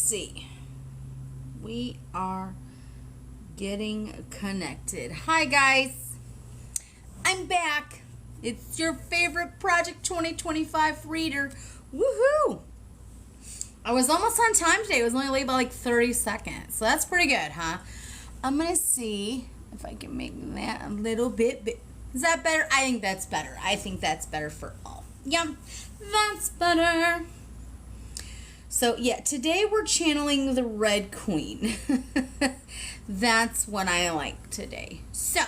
see. We are getting connected. Hi, guys. I'm back. It's your favorite Project 2025 reader. Woohoo! I was almost on time today. It was only late by like 30 seconds. So that's pretty good, huh? I'm going to see if I can make that a little bit big. Is that better? I think that's better. I think that's better for all. Yeah, that's better. So, yeah, today we're channeling the Red Queen. That's what I like today. So,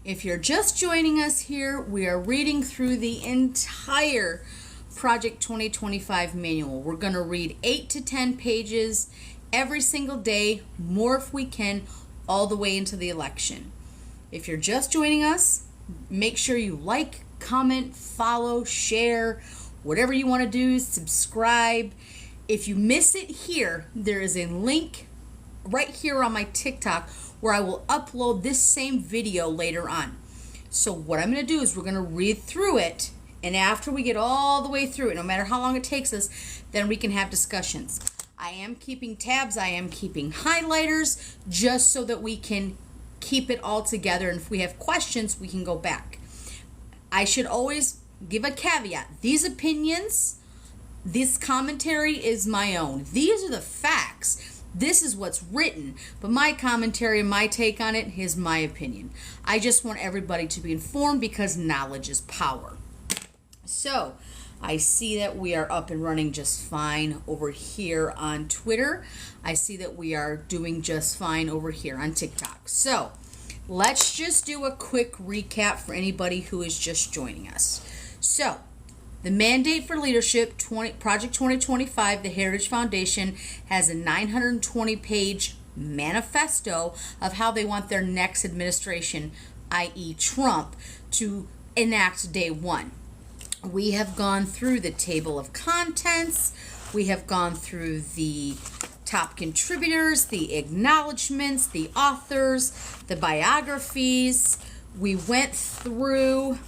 if you're just joining us here, we are reading through the entire Project 2025 manual. We're going to read 8 to 10 pages every single day, more if we can, all the way into the election. If you're just joining us, make sure you like, comment, follow, share, whatever you want to do, subscribe. If you miss it here, there is a link right here on my TikTok where I will upload this same video later on. So what I'm going to do is we're going to read through it, and after we get all the way through it, no matter how long it takes us, then we can have discussions. I am keeping tabs, I am keeping highlighters, just so that we can keep it all together, and if we have questions, we can go back. I should always give a caveat. These opinions, this commentary is my own. These are the facts. This is what's written, but my commentary and my take on it is my opinion. I just want everybody to be informed because knowledge is power. So, I see that we are up and running just fine over here on Twitter. I see that we are doing just fine over here on TikTok. So, let's just do a quick recap for anybody who is just joining us. So, the mandate for leadership, Project 2025, the Heritage Foundation, has a 920-page manifesto of how they want their next administration, i.e. Trump, to enact day one. We have gone through the table of contents. We have gone through the top contributors, the acknowledgments, the authors, the biographies. We went through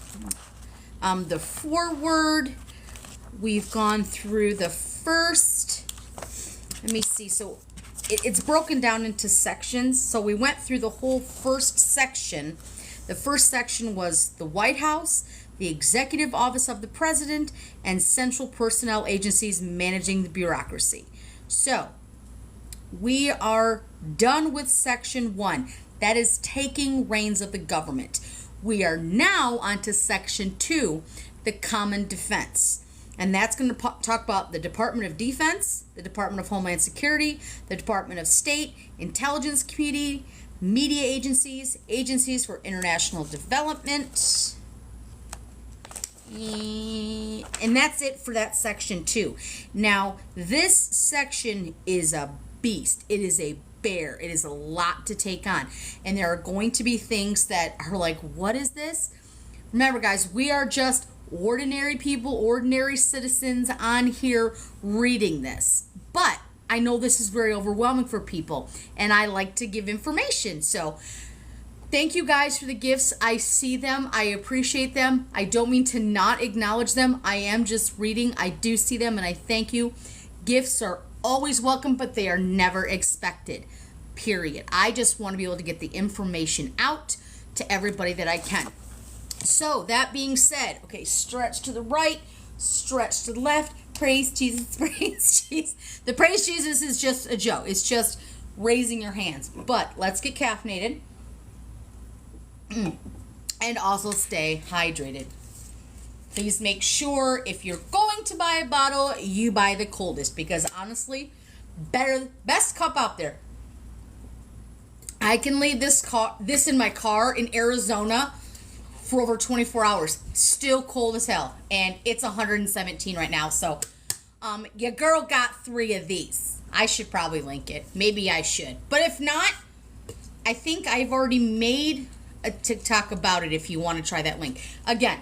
the foreword. We've gone through the first, let me see, so it's broken down into sections. So we went through the whole first section. The first section was the White House, the Executive Office of the President, and central personnel agencies managing the bureaucracy. So, we are done with section 1. That is taking reins of the government. We are now on to section 2, the common defense. And that's going to talk about the Department of Defense, the Department of Homeland Security, the Department of State, Intelligence Community, media agencies, agencies for international development. And that's it for that section 2. Now, this section is a beast. It is a bear. It is a lot to take on. And there are going to be things that are like, what is this? Remember, guys, we are just ordinary people, ordinary citizens on here reading this. But I know this is very overwhelming for people, and I like to give information. So, thank you guys for the gifts. I see them. I appreciate them. I don't mean to not acknowledge them. I am just reading. I do see them, and I thank you. Gifts are always welcome, but they are never expected, period. I just want to be able to get the information out to everybody that I can. So, that being said, okay, stretch to the right, stretch to the left, praise Jesus, praise Jesus. The praise Jesus is just a joke. It's just raising your hands. But let's get caffeinated. And also stay hydrated. Please make sure if you're going to buy a bottle, you buy the coldest, because honestly, best cup out there. I can leave this in my car in Arizona for over 24 hours, still cold as hell, and it's 117 right now. So, your girl got 3 of these. I should probably link it. Maybe I should, but if not, I think I've already made a TikTok about it if you want to try that link. Again,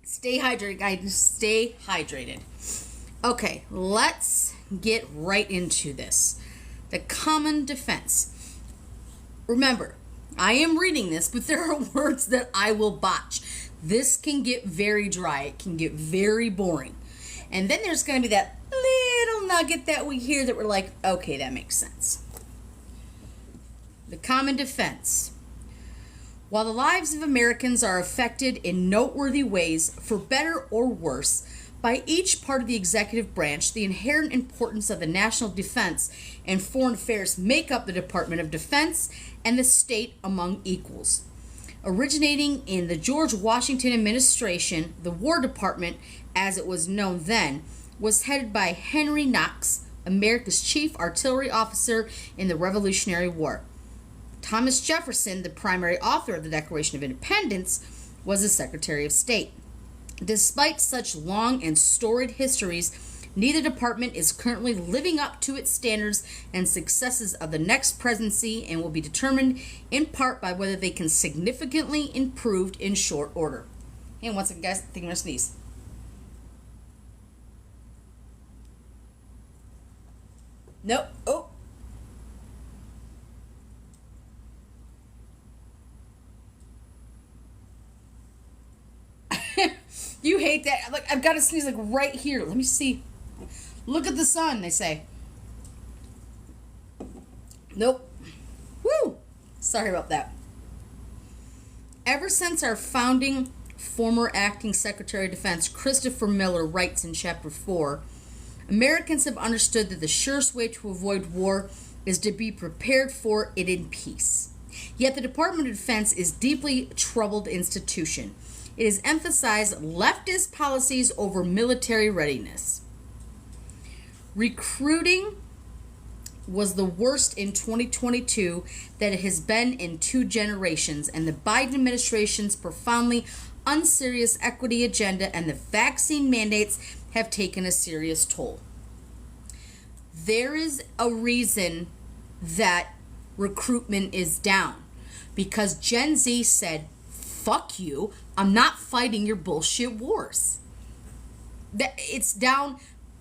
stay hydrated, guys. Stay hydrated. Okay, let's get right into this. The common defense. Remember, I am reading this, but there are words that I will botch. This can get very dry. It can get very boring. And then there's going to be that little nugget that we hear that we're like, okay, that makes sense. The common defense. While the lives of Americans are affected in noteworthy ways, for better or worse, by each part of the executive branch, the inherent importance of the national defense and foreign affairs make up the Department of Defense and the state among equals. Originating in the George Washington administration, the War Department, as it was known then, was headed by Henry Knox, America's chief artillery officer in the Revolutionary War. Thomas Jefferson, the primary author of the Declaration of Independence, was the Secretary of State. Despite such long and storied histories, neither department is currently living up to its standards and successes of the next presidency and will be determined in part by whether they can significantly improve in short order. And once again, guys, I think I'm going to sneeze. Nope. Oh. You hate that. Like, I've got to sneeze like right here. Let me see. Look at the sun, they say. Nope. Woo! Sorry about that. Ever since our founding, former acting Secretary of Defense Christopher Miller writes in Chapter 4, Americans have understood that the surest way to avoid war is to be prepared for it in peace. Yet the Department of Defense is a deeply troubled institution. It has emphasized leftist policies over military readiness. Recruiting was the worst in 2022 that it has been in 2 generations, and the Biden administration's profoundly unserious equity agenda and the vaccine mandates have taken a serious toll. There is a reason that recruitment is down, because Gen Z said, fuck you, I'm not fighting your bullshit wars. It's down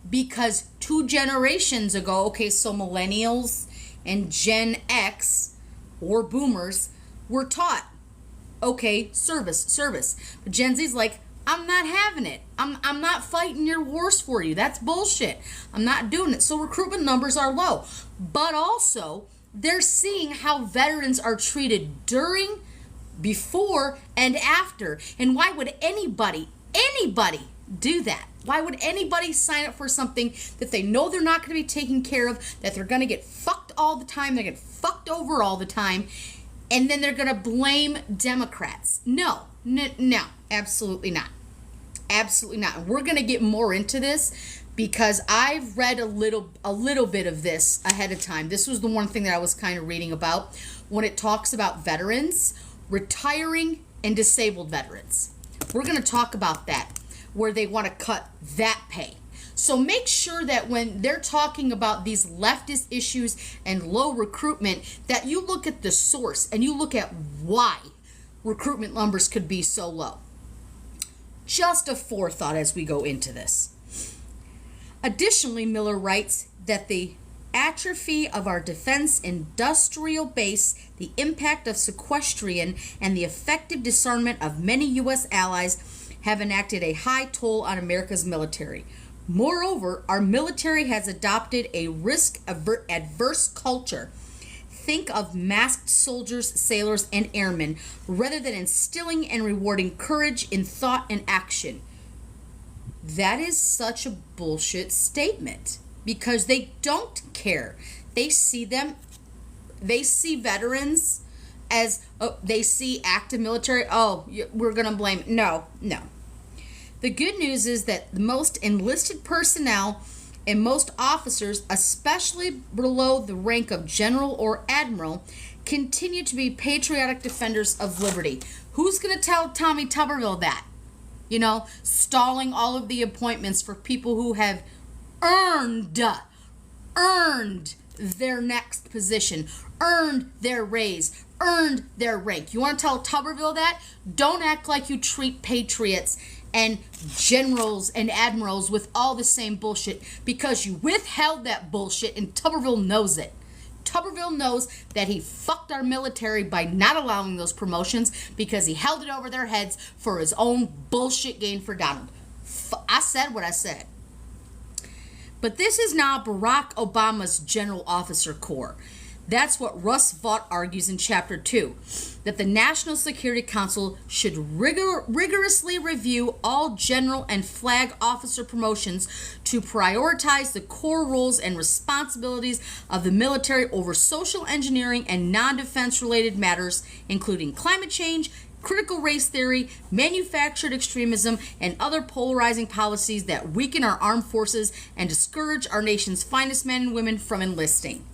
because 2 generations ago, okay, so millennials and Gen X or boomers were taught, okay, service. But Gen Z's like, I'm not having it. I'm not fighting your wars for you. That's bullshit. I'm not doing it. So recruitment numbers are low. But also, they're seeing how veterans are treated during, before, and after. And why would anybody do that? Why would anybody sign up for something that they know they're not going to be taken care of, that they're going to get fucked all the time, they get fucked over all the time, and then they're going to blame Democrats? No, absolutely not. Absolutely not. And we're going to get more into this because I've read a little bit of this ahead of time. This was the one thing that I was kind of reading about when it talks about veterans, retiring and disabled veterans. We're going to talk about that, where they want to cut that pay. So make sure that when they're talking about these leftist issues and low recruitment, that you look at the source and you look at why recruitment numbers could be so low. Just a forethought as we go into this. Additionally, Miller writes that the atrophy of our defense industrial base, the impact of sequestration, and the effective disarmament of many U.S. allies have enacted a high toll on America's military. Moreover, our military has adopted a risk-averse culture. Think of masked soldiers, sailors, and airmen, rather than instilling and rewarding courage in thought and action. That is such a bullshit statement, because they don't care. They see veterans as, they see active military, we're going to blame. No. The good news is that the most enlisted personnel and most officers, especially below the rank of general or admiral, continue to be patriotic defenders of liberty. Who's going to tell Tommy Tuberville that? Stalling all of the appointments for people who have earned their next position, earned their raise, earned their rank. You want to tell Tuberville that? Don't act like you treat patriots and generals and admirals with all the same bullshit, because you withheld that bullshit and Tuberville knows it. Tuberville knows that he fucked our military by not allowing those promotions because he held it over their heads for his own bullshit gain for Donald. I said what I said. But this is now Barack Obama's General Officer Corps. That's what Russ Vought argues in Chapter 2, that the National Security Council should rigorously review all general and flag officer promotions to prioritize the core roles and responsibilities of the military over social engineering and non-defense related matters, including climate change, critical race theory, manufactured extremism, and other polarizing policies that weaken our armed forces and discourage our nation's finest men and women from enlisting.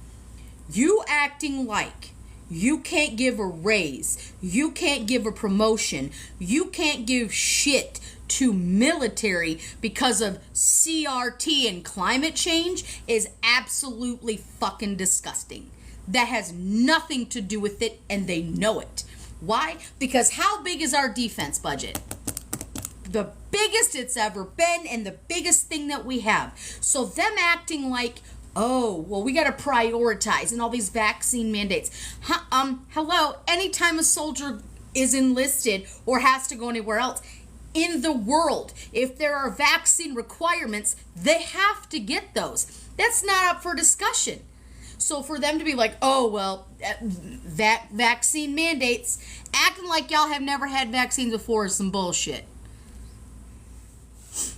You acting like you can't give a raise, you can't give a promotion, you can't give shit to military because of CRT and climate change is absolutely fucking disgusting. That has nothing to do with it, and they know it. Why? Because how big is our defense budget? The biggest it's ever been, and the biggest thing that we have. So them acting like, oh, well, we got to prioritize and all these vaccine mandates. Hello, anytime a soldier is enlisted or has to go anywhere else in the world, if there are vaccine requirements, they have to get those. That's not up for discussion. So for them to be like, oh, well, vaccine mandates, acting like y'all have never had vaccines before is some bullshit.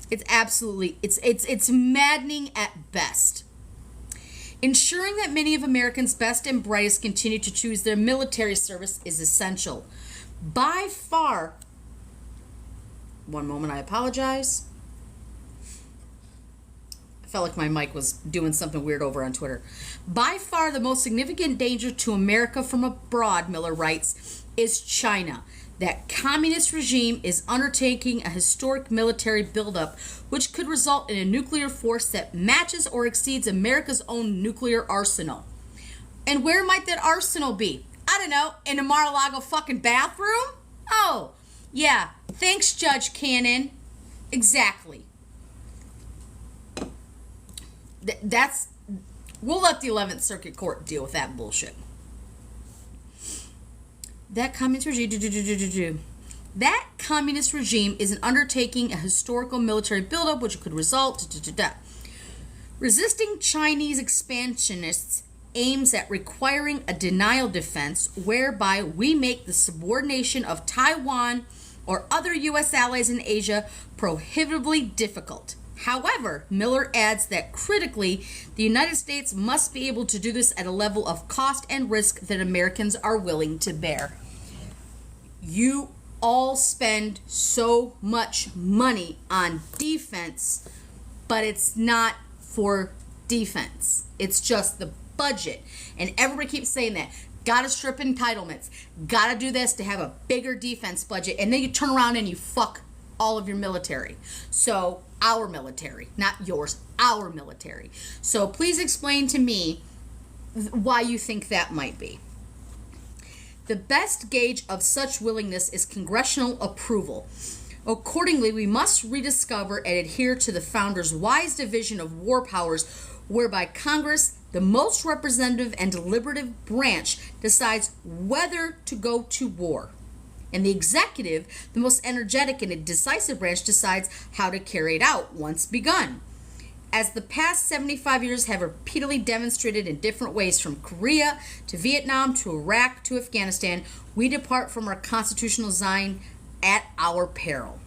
It's absolutely, it's maddening at best. Ensuring that many of Americans' best and brightest continue to choose their military service is essential. By far, one moment, I apologize. I felt like my mic was doing something weird over on Twitter. By far, the most significant danger to America from abroad, Miller writes, is China. That communist regime is undertaking a historic military buildup, which could result in a nuclear force that matches or exceeds America's own nuclear arsenal. And where might that arsenal be? I don't know, in a Mar-a-Lago fucking bathroom? Oh, yeah, thanks, Judge Cannon. Exactly. We'll let the 11th Circuit Court deal with that bullshit. That communist regime is undertaking a historical military buildup which could result. Resisting Chinese expansionists aims at requiring a denial defense whereby we make the subordination of Taiwan or other U.S. allies in Asia prohibitively difficult. However, Miller adds that critically, the United States must be able to do this at a level of cost and risk that Americans are willing to bear. You all spend so much money on defense, but it's not for defense. It's just the budget. And everybody keeps saying that. Gotta strip entitlements. Gotta do this to have a bigger defense budget. And then you turn around and you fuck all of your military. So, our military, not yours, our military. So please explain to me why you think that might be. The best gauge of such willingness is congressional approval. Accordingly, we must rediscover and adhere to the founders' wise division of war powers, whereby Congress, the most representative and deliberative branch, decides whether to go to war. And the executive, the most energetic and decisive branch, decides how to carry it out once begun. As the past 75 years have repeatedly demonstrated in different ways, from Korea to Vietnam to Iraq to Afghanistan, we depart from our constitutional design at our peril.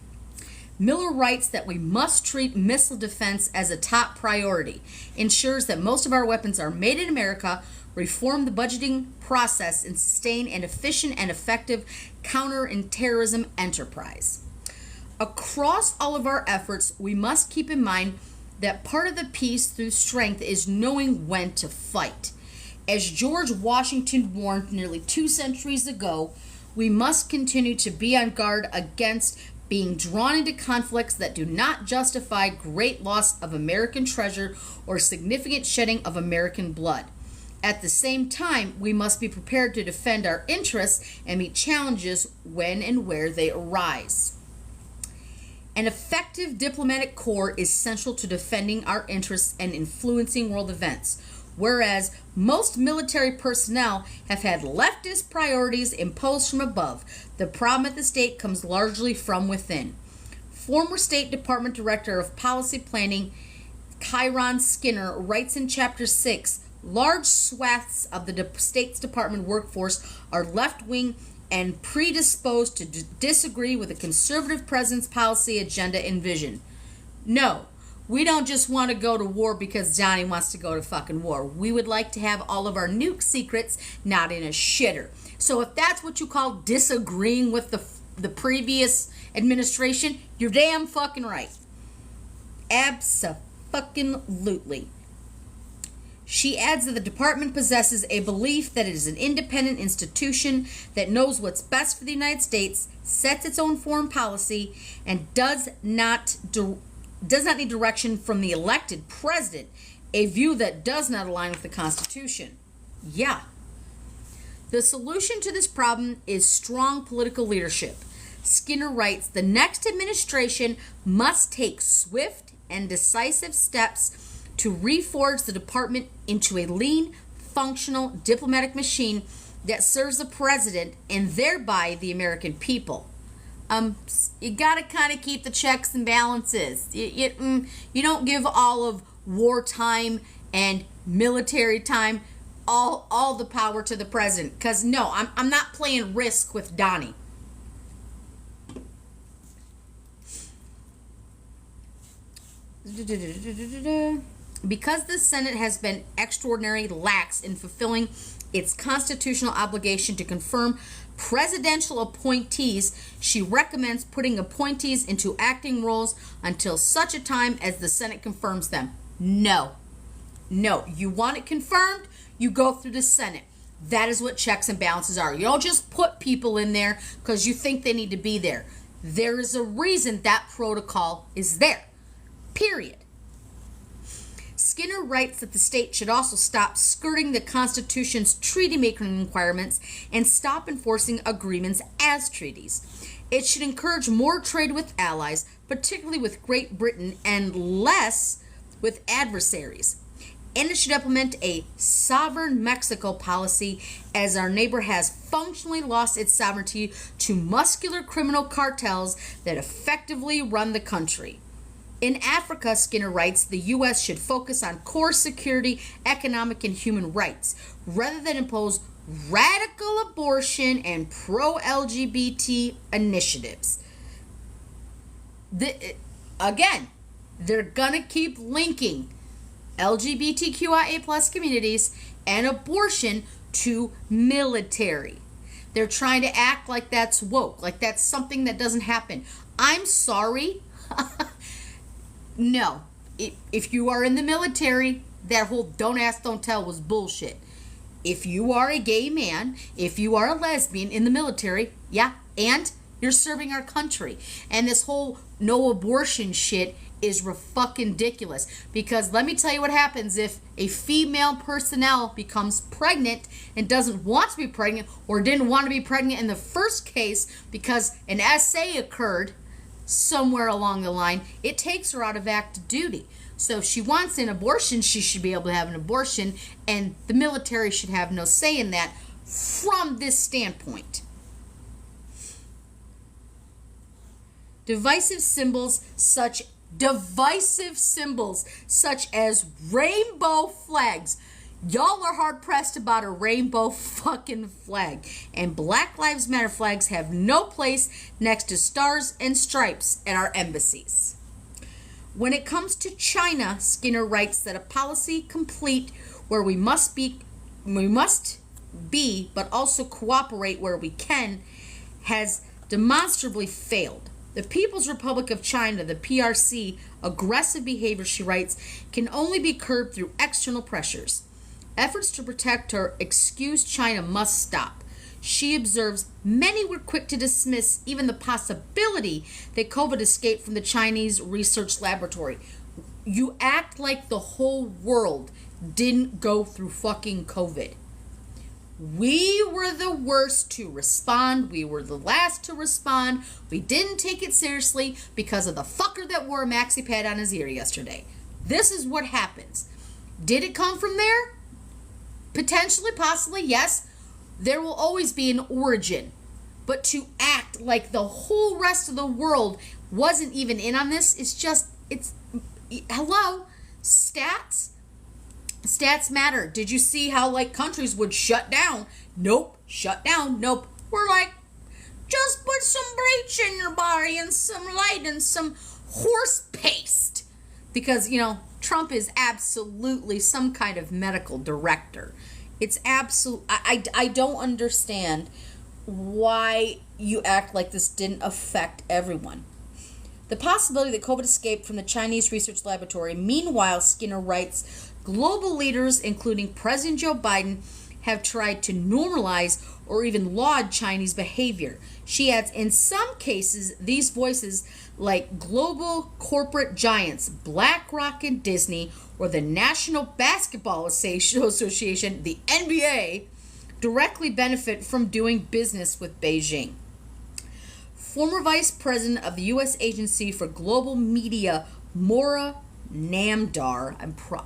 Miller writes that we must treat missile defense as a top priority, ensures that most of our weapons are made in America, reform the budgeting process, and sustain an efficient and effective counter-terrorism enterprise. Across all of our efforts, we must keep in mind that part of the peace through strength is knowing when to fight. As George Washington warned nearly 2 centuries ago, we must continue to be on guard against being drawn into conflicts that do not justify great loss of American treasure or significant shedding of American blood. At the same time, we must be prepared to defend our interests and meet challenges when and where they arise. An effective diplomatic corps is essential to defending our interests and influencing world events, whereas most military personnel have had leftist priorities imposed from above. The problem at the state comes largely from within. Former State Department Director of Policy Planning Kyron Skinner, writes in Chapter 6, large swaths of the State's Department workforce are left-wing and predisposed to disagree with the conservative president's policy agenda and vision. No, we don't just want to go to war because Johnny wants to go to fucking war. We would like to have all of our nuke secrets not in a shitter. So if that's what you call disagreeing with the previous administration, you're damn fucking right. Abso-fucking-lutely. She adds that the department possesses a belief that it is an independent institution that knows what's best for the United States, sets its own foreign policy, and does not need direction from the elected president, a view that does not align with the Constitution. Yeah. The solution to this problem is strong political leadership. Skinner writes, the next administration must take swift and decisive steps to reforge the department into a lean, functional diplomatic machine that serves the president and thereby the American people. You gotta kind of keep the checks and balances. You don't give all of wartime and military time all the power to the president. Because no, I'm not playing Risk with Donnie. Because the Senate has been extraordinarily lax in fulfilling its constitutional obligation to confirm presidential appointees, she recommends putting appointees into acting roles until such a time as the Senate confirms them. No, you want it confirmed, you go through the Senate. That is what checks and balances are. You don't just put people in there because you think they need to be there. There is a reason that protocol is there. Period. Skinner writes that the state should also stop skirting the Constitution's treaty-making requirements and stop enforcing agreements as treaties. It should encourage more trade with allies, particularly with Great Britain, and less with adversaries. And it should implement a sovereign Mexico policy, as our neighbor has functionally lost its sovereignty to muscular criminal cartels that effectively run the country. In Africa, Skinner writes, the U.S. should focus on core security, economic, and human rights, rather than impose radical abortion and pro-LGBT initiatives. Again, they're going to keep linking LGBTQIA plus communities and abortion to military. They're trying to act like that's woke, like that's something that doesn't happen. I'm sorry. No. If you are in the military, that whole don't ask, don't tell was bullshit. If you are a gay man, if you are a lesbian in the military, yeah, and you're serving our country. And this whole no abortion shit is fucking ridiculous. Because let me tell you what happens if a female personnel becomes pregnant and doesn't want to be pregnant or didn't want to be pregnant in the first case because an SA occurred somewhere along the line, it takes her out of active duty. So if she wants an abortion, she should be able to have an abortion, and the military should have no say in that from this standpoint. Divisive symbols such as rainbow flags. Y'all are hard-pressed about a rainbow fucking flag. And Black Lives Matter flags have no place next to stars and stripes at our embassies. When it comes to China, Skinner writes that a policy complete where we must be, but also cooperate where we can, has demonstrably failed. The People's Republic of China, the PRC, aggressive behavior, she writes, can only be curbed through external pressures. Efforts to protect or excuse China must stop. She observes many were quick to dismiss even the possibility that COVID escaped from the Chinese research laboratory. You act like the whole world didn't go through fucking COVID. We were the worst to respond. We were the last to respond. We didn't take it seriously because of the fucker that wore a maxi pad on his ear yesterday. This is what happens. Did it come from there? Potentially, possibly, yes. There will always be an origin. But to act like the whole rest of the world wasn't even in on this, hello? Stats? Stats matter. Did you see how like countries would shut down? Nope. Shut down. Nope. We're like, just put some bleach in your body and some light and some horse paste. Because, you know, Trump is absolutely some kind of medical director. It's absolute. I don't understand why you act like this didn't affect everyone. The possibility that COVID escaped from the Chinese research laboratory. Meanwhile, Skinner writes, global leaders, including President Joe Biden, have tried to normalize or even laud Chinese behavior. She adds, in some cases, these voices, like global corporate giants, BlackRock and Disney, or the National Basketball Association, the NBA, directly benefit from doing business with Beijing. Former Vice President of the U.S. Agency for Global Media, Maura Namdar,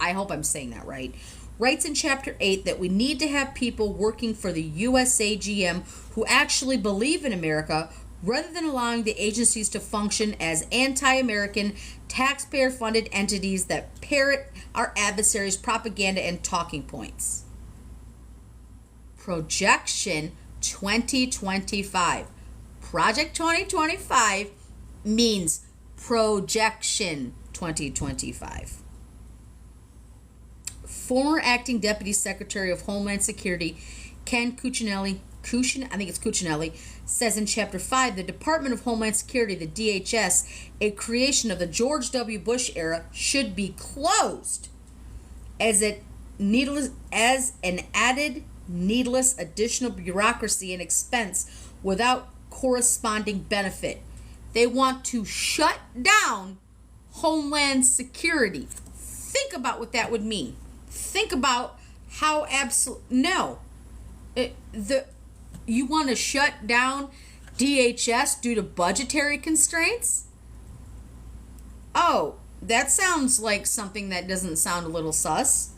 I hope I'm saying that right, writes in Chapter 8 that we need to have people working for the USAGM who actually believe in America, rather than allowing the agencies to function as anti-American, taxpayer-funded entities that parrot our adversaries' propaganda and talking points. Projection 2025. Project 2025 means projection 2025. Former acting Deputy Secretary of Homeland Security Ken Cuccinelli, says in Chapter 5, the Department of Homeland Security, the DHS, a creation of the George W. Bush era, should be closed as an added needless additional bureaucracy and expense without corresponding benefit. They want to shut down Homeland Security. Think about what that would mean. Think about how you want to shut down DHS due to budgetary constraints? Oh, that sounds like something that doesn't sound a little sus.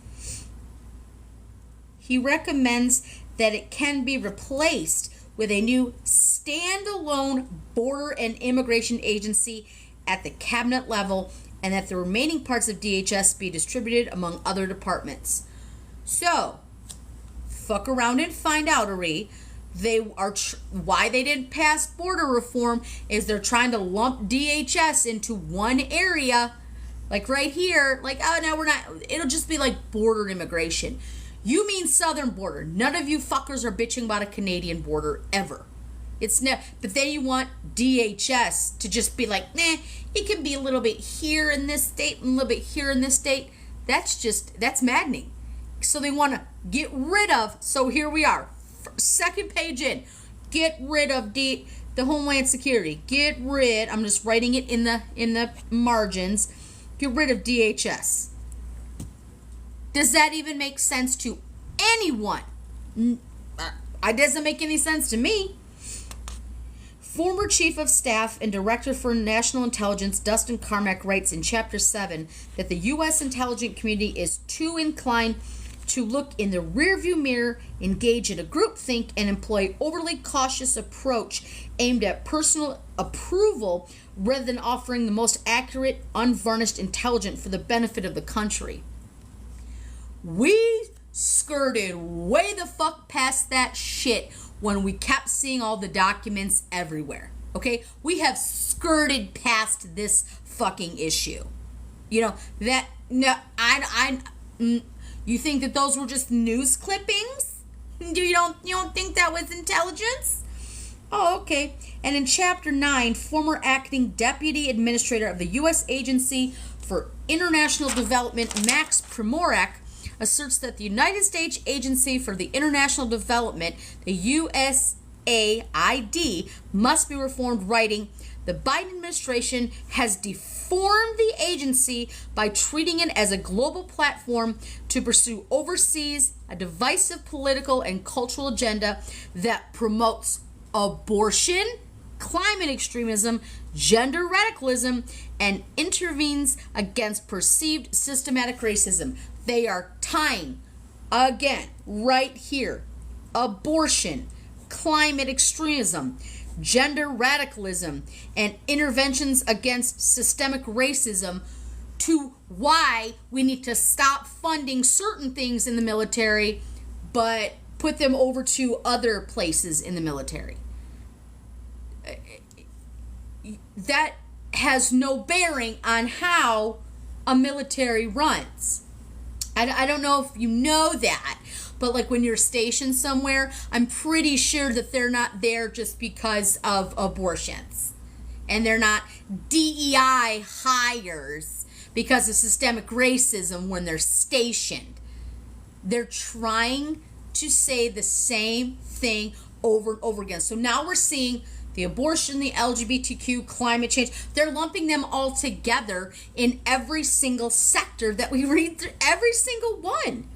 He recommends that it can be replaced with a new standalone border and immigration agency at the cabinet level, and that the remaining parts of DHS be distributed among other departments. So, fuck around and find out, Ari. Why they didn't pass border reform is they're trying to lump DHS into one area, like right here. Like, oh no, we're not. It'll just be like border immigration. You mean southern border. None of you fuckers are bitching about a Canadian border ever. But then you want DHS to just be like, nah, it can be a little bit here in this state and a little bit here in this state. That's maddening. So they want to get rid of, so here we are. Second page in. Get rid of the Homeland Security. I'm just writing it in the margins. Get rid of DHS. Does that even make sense to anyone? It doesn't make any sense to me. Former Chief of Staff and Director for National Intelligence Dustin Carmack writes in Chapter 7 that the U.S. intelligence community is too inclined to look in the rearview mirror, engage in a groupthink, and employ overly cautious approach aimed at personal approval rather than offering the most accurate, unvarnished intelligence for the benefit of the country. We skirted way the fuck past that shit when we kept seeing all the documents everywhere. Okay? We have skirted past this fucking issue. You know, you think that those were just news clippings? You don't think that was intelligence? Oh, okay. And in Chapter 9, former acting Deputy Administrator of the U.S. Agency for International Development, Max Primorak, asserts that the United States Agency for the International Development, the USAID, must be reformed, writing, the Biden administration has deformed the agency by treating it as a global platform to pursue overseas a divisive political and cultural agenda that promotes abortion, climate extremism, gender radicalism, and intervenes against perceived systematic racism. They are tying, again, right here, abortion, climate extremism, gender radicalism, and interventions against systemic racism to why we need to stop funding certain things in the military, but put them over to other places in the military. That has no bearing on how a military runs. I don't know if you know that, but like when you're stationed somewhere, I'm pretty sure that they're not there just because of abortions. And they're not DEI hires because of systemic racism when they're stationed. They're trying to say the same thing over and over again. So now we're seeing the abortion, the LGBTQ, climate change. They're lumping them all together in every single sector that we read through, every single one.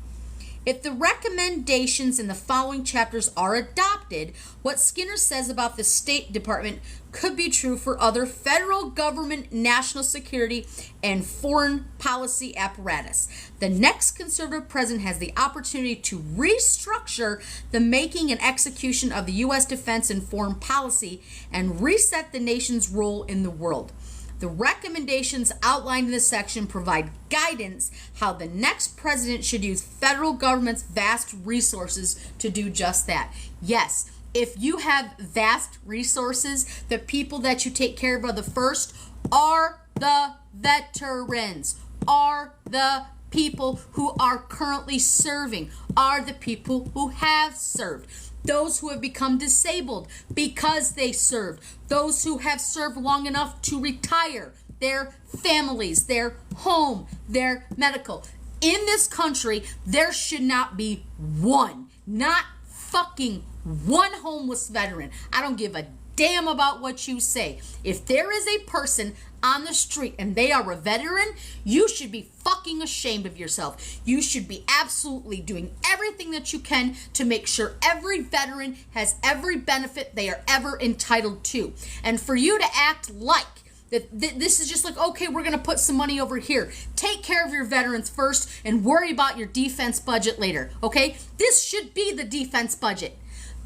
If the recommendations in the following chapters are adopted, what Skinner says about the State Department could be true for other federal government, national security, and foreign policy apparatus. The next conservative president has the opportunity to restructure the making and execution of the U.S. defense and foreign policy and reset the nation's role in the world. The recommendations outlined in this section provide guidance how the next president should use federal government's vast resources to do just that. Yes, if you have vast resources, the people that you take care of are the first are the veterans, are the people who are currently serving, are the people who have served. Those who have become disabled because they served. Those who have served long enough to retire. Their families, their home, their medical. In this country, there should not be one, not fucking one homeless veteran. I don't give a damn about what you say. If there is a person on the street and they are a veteran, you should be fucking ashamed of yourself. You should be absolutely doing everything that you can to make sure every veteran has every benefit they are ever entitled to. And for you to act like that this is just like, okay, we're going to put some money over here. Take care of your veterans first and worry about your defense budget later, okay? This should be the defense budget.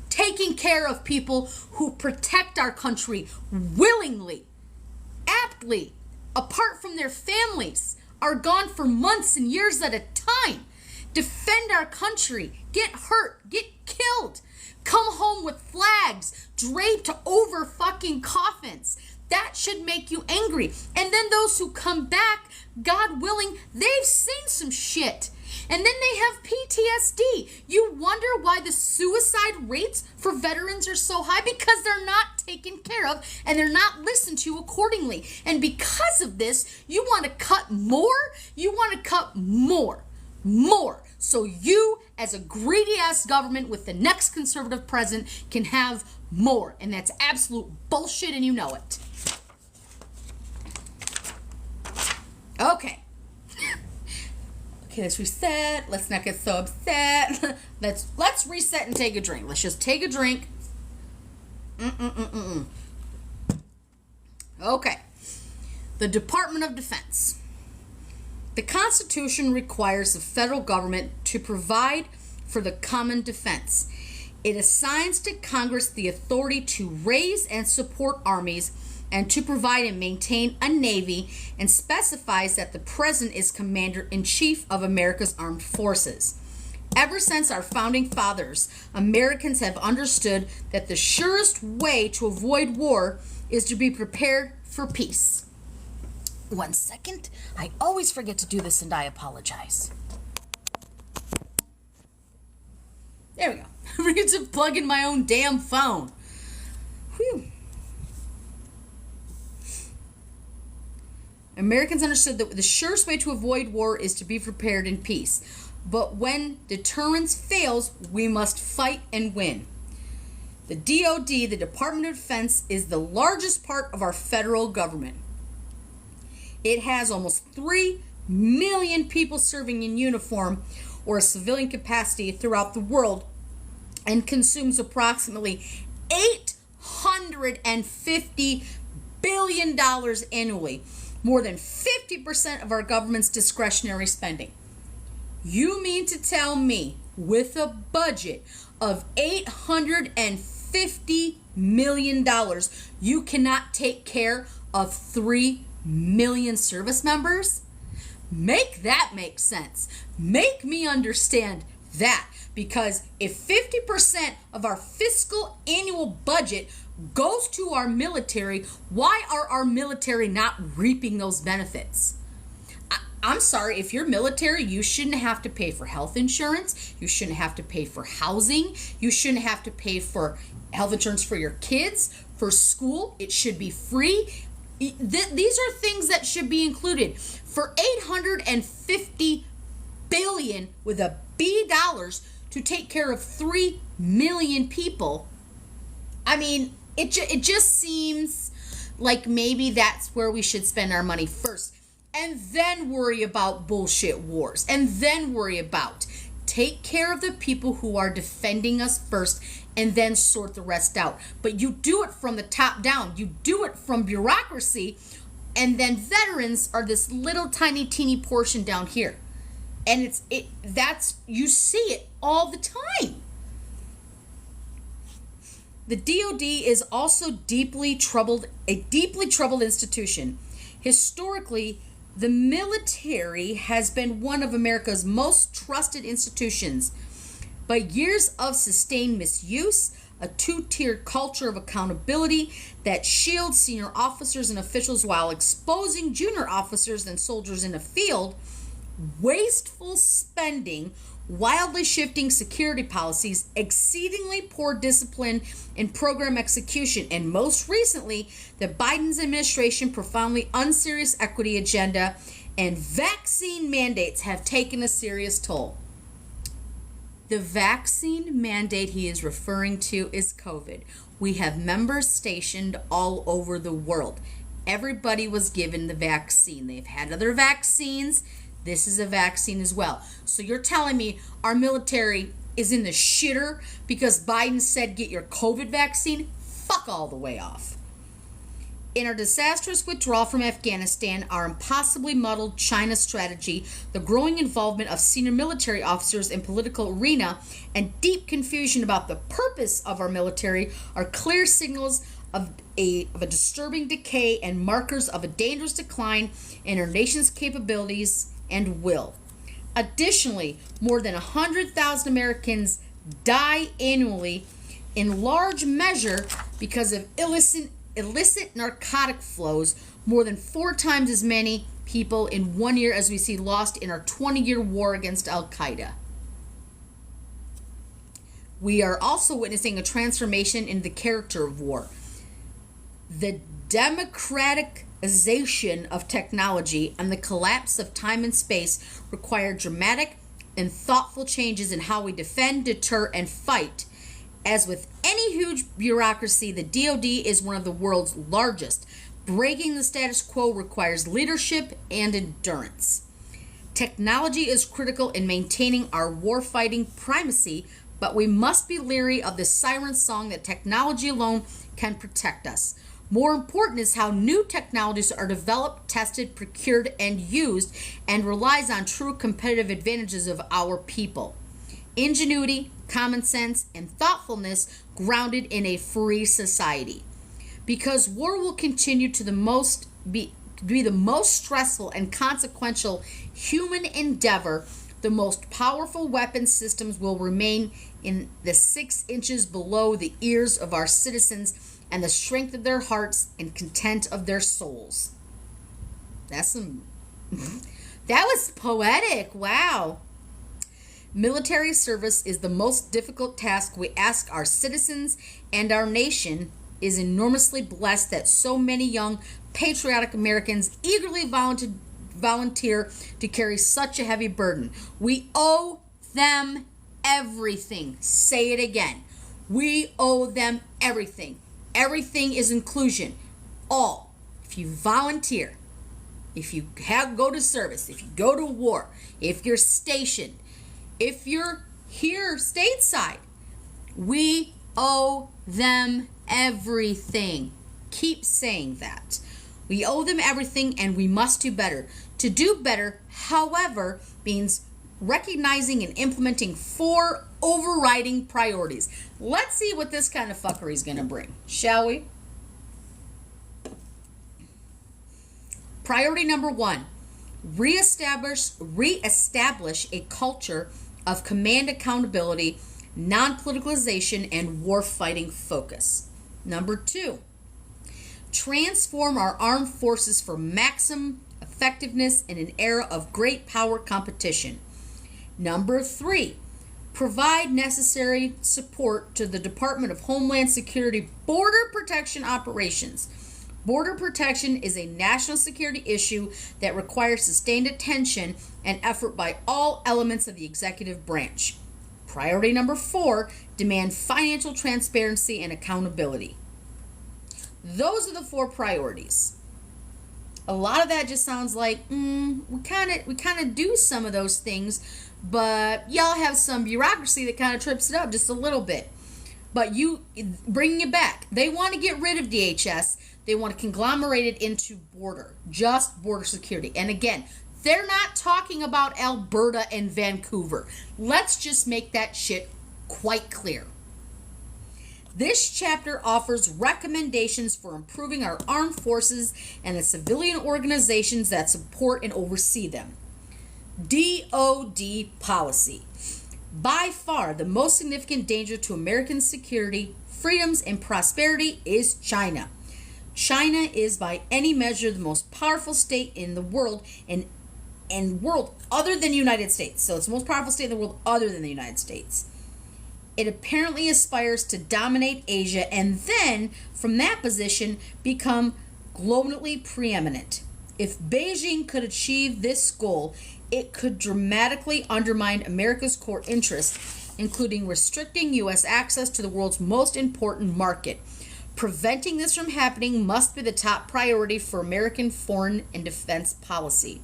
Taking care of people who protect our country willingly, aptly, apart from their families, are gone for months and years at a time. Defend our country, get hurt, get killed, come home with flags draped over fucking coffins. That should make you angry. And then those who come back, God willing, they've seen some shit. And then they have PTSD. You wonder why the suicide rates for veterans are so high? Because they're not taken care of and they're not listened to accordingly. And because of this, you want to cut more? You want to cut more. So you, as a greedy ass government with the next conservative president, can have more. And that's absolute bullshit and you know it. Okay. Okay, let's reset. Let's not get so upset. Let's reset and take a drink. Let's just take a drink. Okay. The Department of Defense. The Constitution requires the federal government to provide for the common defense. It assigns to Congress the authority to raise and support armies and to provide and maintain a navy, and specifies that the president is commander-in-chief of America's armed forces. Ever since our founding fathers, Americans have understood that the surest way to avoid war is to be prepared for peace. 1 second. I always forget to do this and I apologize. There we go. I'm going to plug in my own damn phone. Whew. Americans understood that the surest way to avoid war is to be prepared in peace. But when deterrence fails, we must fight and win. The DoD, the Department of Defense, is the largest part of our federal government. It has almost 3 million people serving in uniform or a civilian capacity throughout the world and consumes approximately $850 billion annually. More than 50% of our government's discretionary spending. You mean to tell me, with a budget of $850 million, you cannot take care of 3 million service members? Make that make sense. Make me understand that. Because if 50% of our fiscal annual budget goes to our military, why are our military not reaping those benefits? I'm sorry, if you're military, you shouldn't have to pay for health insurance. You shouldn't have to pay for housing. You shouldn't have to pay for health insurance for your kids, for school. It should be free. These are things that should be included. For $850 billion with a B dollars to take care of 3 million people, I mean, it just seems like maybe that's where we should spend our money first. And then worry about bullshit wars. And then worry about take care of the people who are defending us first and then sort the rest out. But you do it from the top down. You do it from bureaucracy. And then veterans are this little tiny teeny portion down here. And you see it all the time. The DoD is also a deeply troubled institution. Historically, the military has been one of America's most trusted institutions. But years of sustained misuse, a two-tiered culture of accountability that shields senior officers and officials while exposing junior officers and soldiers in the field, wasteful spending, wildly shifting security policies, exceedingly poor discipline and program execution, and most recently, the Biden's administration profoundly unserious equity agenda and vaccine mandates have taken a serious toll. The vaccine mandate he is referring to is COVID. We have members stationed all over the world. Everybody was given the vaccine. They've had other vaccines. This is a vaccine as well. So you're telling me our military is in the shitter because Biden said get your COVID vaccine? Fuck all the way off. In our disastrous withdrawal from Afghanistan, our impossibly muddled China strategy, the growing involvement of senior military officers in political arena, and deep confusion about the purpose of our military are clear signals of a disturbing decay and markers of a dangerous decline in our nation's capabilities and will. Additionally, more than 100,000 Americans die annually, in large measure because of illicit narcotic flows, more than 4 times as many people in 1 year as we see lost in our 20-year war against Al-Qaeda. We are also witnessing a transformation in the character of war. The democratization of technology and the collapse of time and space require dramatic and thoughtful changes in how we defend, deter, and fight. As with any huge bureaucracy, the DoD is one of the world's largest. Breaking the status quo requires leadership and endurance. Technology is critical in maintaining our warfighting primacy, but we must be leery of the siren song that technology alone can protect us. More important is how new technologies are developed, tested, procured, and used, and relies on true competitive advantages of our people. Ingenuity, common sense, and thoughtfulness grounded in a free society. Because war will continue to be the most stressful and consequential human endeavor, the most powerful weapon systems will remain in the 6 inches below the ears of our citizens and the strength of their hearts and content of their souls. That was poetic. Wow. Military service is the most difficult task we ask our citizens, and our nation is enormously blessed that so many young, patriotic Americans eagerly volunteer to carry such a heavy burden. We owe them everything. Say it again. We owe them everything. Everything is inclusion. All. If you volunteer, if you go to service, if you go to war, if you're stationed, if you're here stateside, we owe them everything. Keep saying that. We owe them everything and we must do better. To do better, however, means recognizing and implementing 4 overriding priorities. Let's see what this kind of fuckery is going to bring, shall we? Priority number 1, reestablish a culture of command accountability, non-politicalization, and war-fighting focus. Number 2, transform our armed forces for maximum effectiveness in an era of great power competition. Number 3, provide necessary support to the Department of Homeland Security border protection operations. Border protection is a national security issue that requires sustained attention and effort by all elements of the executive branch. Priority number 4, demand financial transparency and accountability. Those are the 4 priorities. A lot of that just sounds like, we kind of do some of those things, but y'all have some bureaucracy that kind of trips it up just a little bit. But you bringing it back. They want to get rid of DHS. They want to conglomerate it into just border security. And again, they're not talking about Alberta and Vancouver. Let's just make that shit quite clear. This chapter offers recommendations for improving our armed forces and the civilian organizations that support and oversee them. DoD policy. By far, the most significant danger to American security, freedoms, and prosperity is China. China is by any measure the most powerful state in the world and world other than the United States. So it's the most powerful state in the world other than the United States. It apparently aspires to dominate Asia and then, from that position, become globally preeminent. If Beijing could achieve this goal, it could dramatically undermine America's core interests, including restricting U.S. access to the world's most important market. Preventing this from happening must be the top priority for American foreign and defense policy.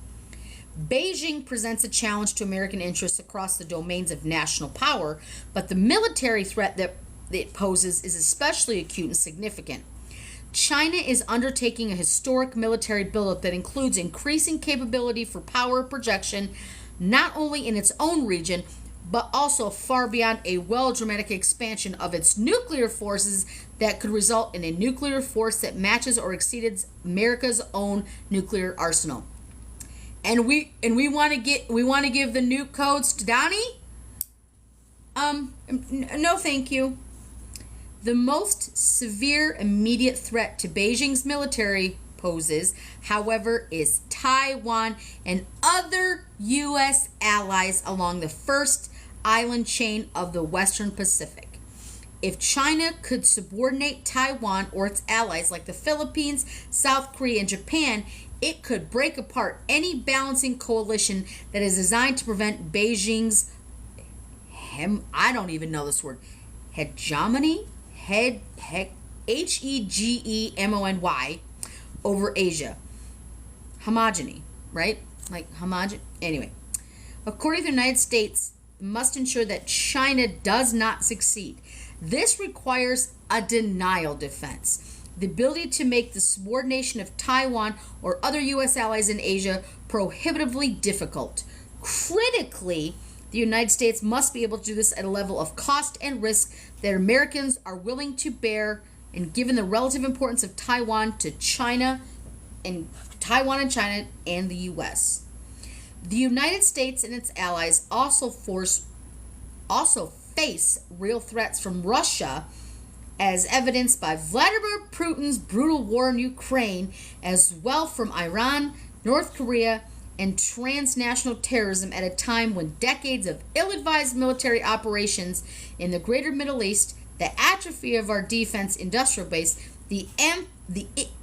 Beijing presents a challenge to American interests across the domains of national power, but the military threat that it poses is especially acute and significant. China is undertaking a historic military buildup that includes increasing capability for power projection, not only in its own region, but also far beyond a dramatic expansion of its nuclear forces that could result in a nuclear force that matches or exceeds America's own nuclear arsenal. And we want to give the nuke codes to Donnie? No, thank you. The most severe immediate threat to Beijing's military poses, however, is Taiwan and other U.S. allies along the first island chain of the Western Pacific. If China could subordinate Taiwan or its allies like the Philippines, South Korea, and Japan, it could break apart any balancing coalition that is designed to prevent Beijing's I don't even know this word, hegemony, Hegemony over Asia. Homogeny, right? Like anyway. According to the United States, must ensure that China does not succeed. This requires a denial defense. The ability to make the subordination of Taiwan or other U.S. allies in Asia prohibitively difficult. Critically, the United States must be able to do this at a level of cost and risk that Americans are willing to bear, and given the relative importance of Taiwan and China and the U.S. The United States and its allies also face real threats from Russia, as evidenced by Vladimir Putin's brutal war in Ukraine, as well from Iran, North Korea, and transnational terrorism at a time when decades of ill-advised military operations in the greater Middle East, the atrophy of our defense industrial base, the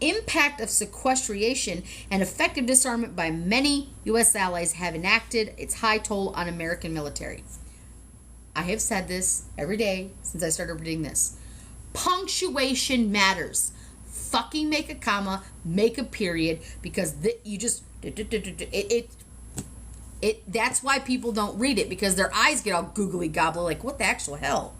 impact of sequestration, and effective disarmament by many U.S. allies have enacted its high toll on American military. I have said this every day since I started reading this. Punctuation matters. Fucking make a comma, make a period, because you just that's why people don't read it, because their eyes get all googly gobbly like, what the actual hell?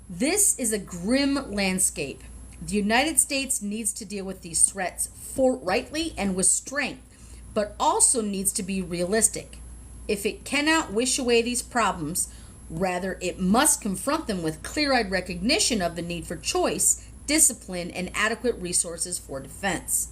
This is a grim landscape. The United States needs to deal with these threats forthrightly and with strength, but also needs to be realistic. If it cannot wish away these problems, rather it must confront them with clear-eyed recognition of the need for choice, discipline, and adequate resources for defense.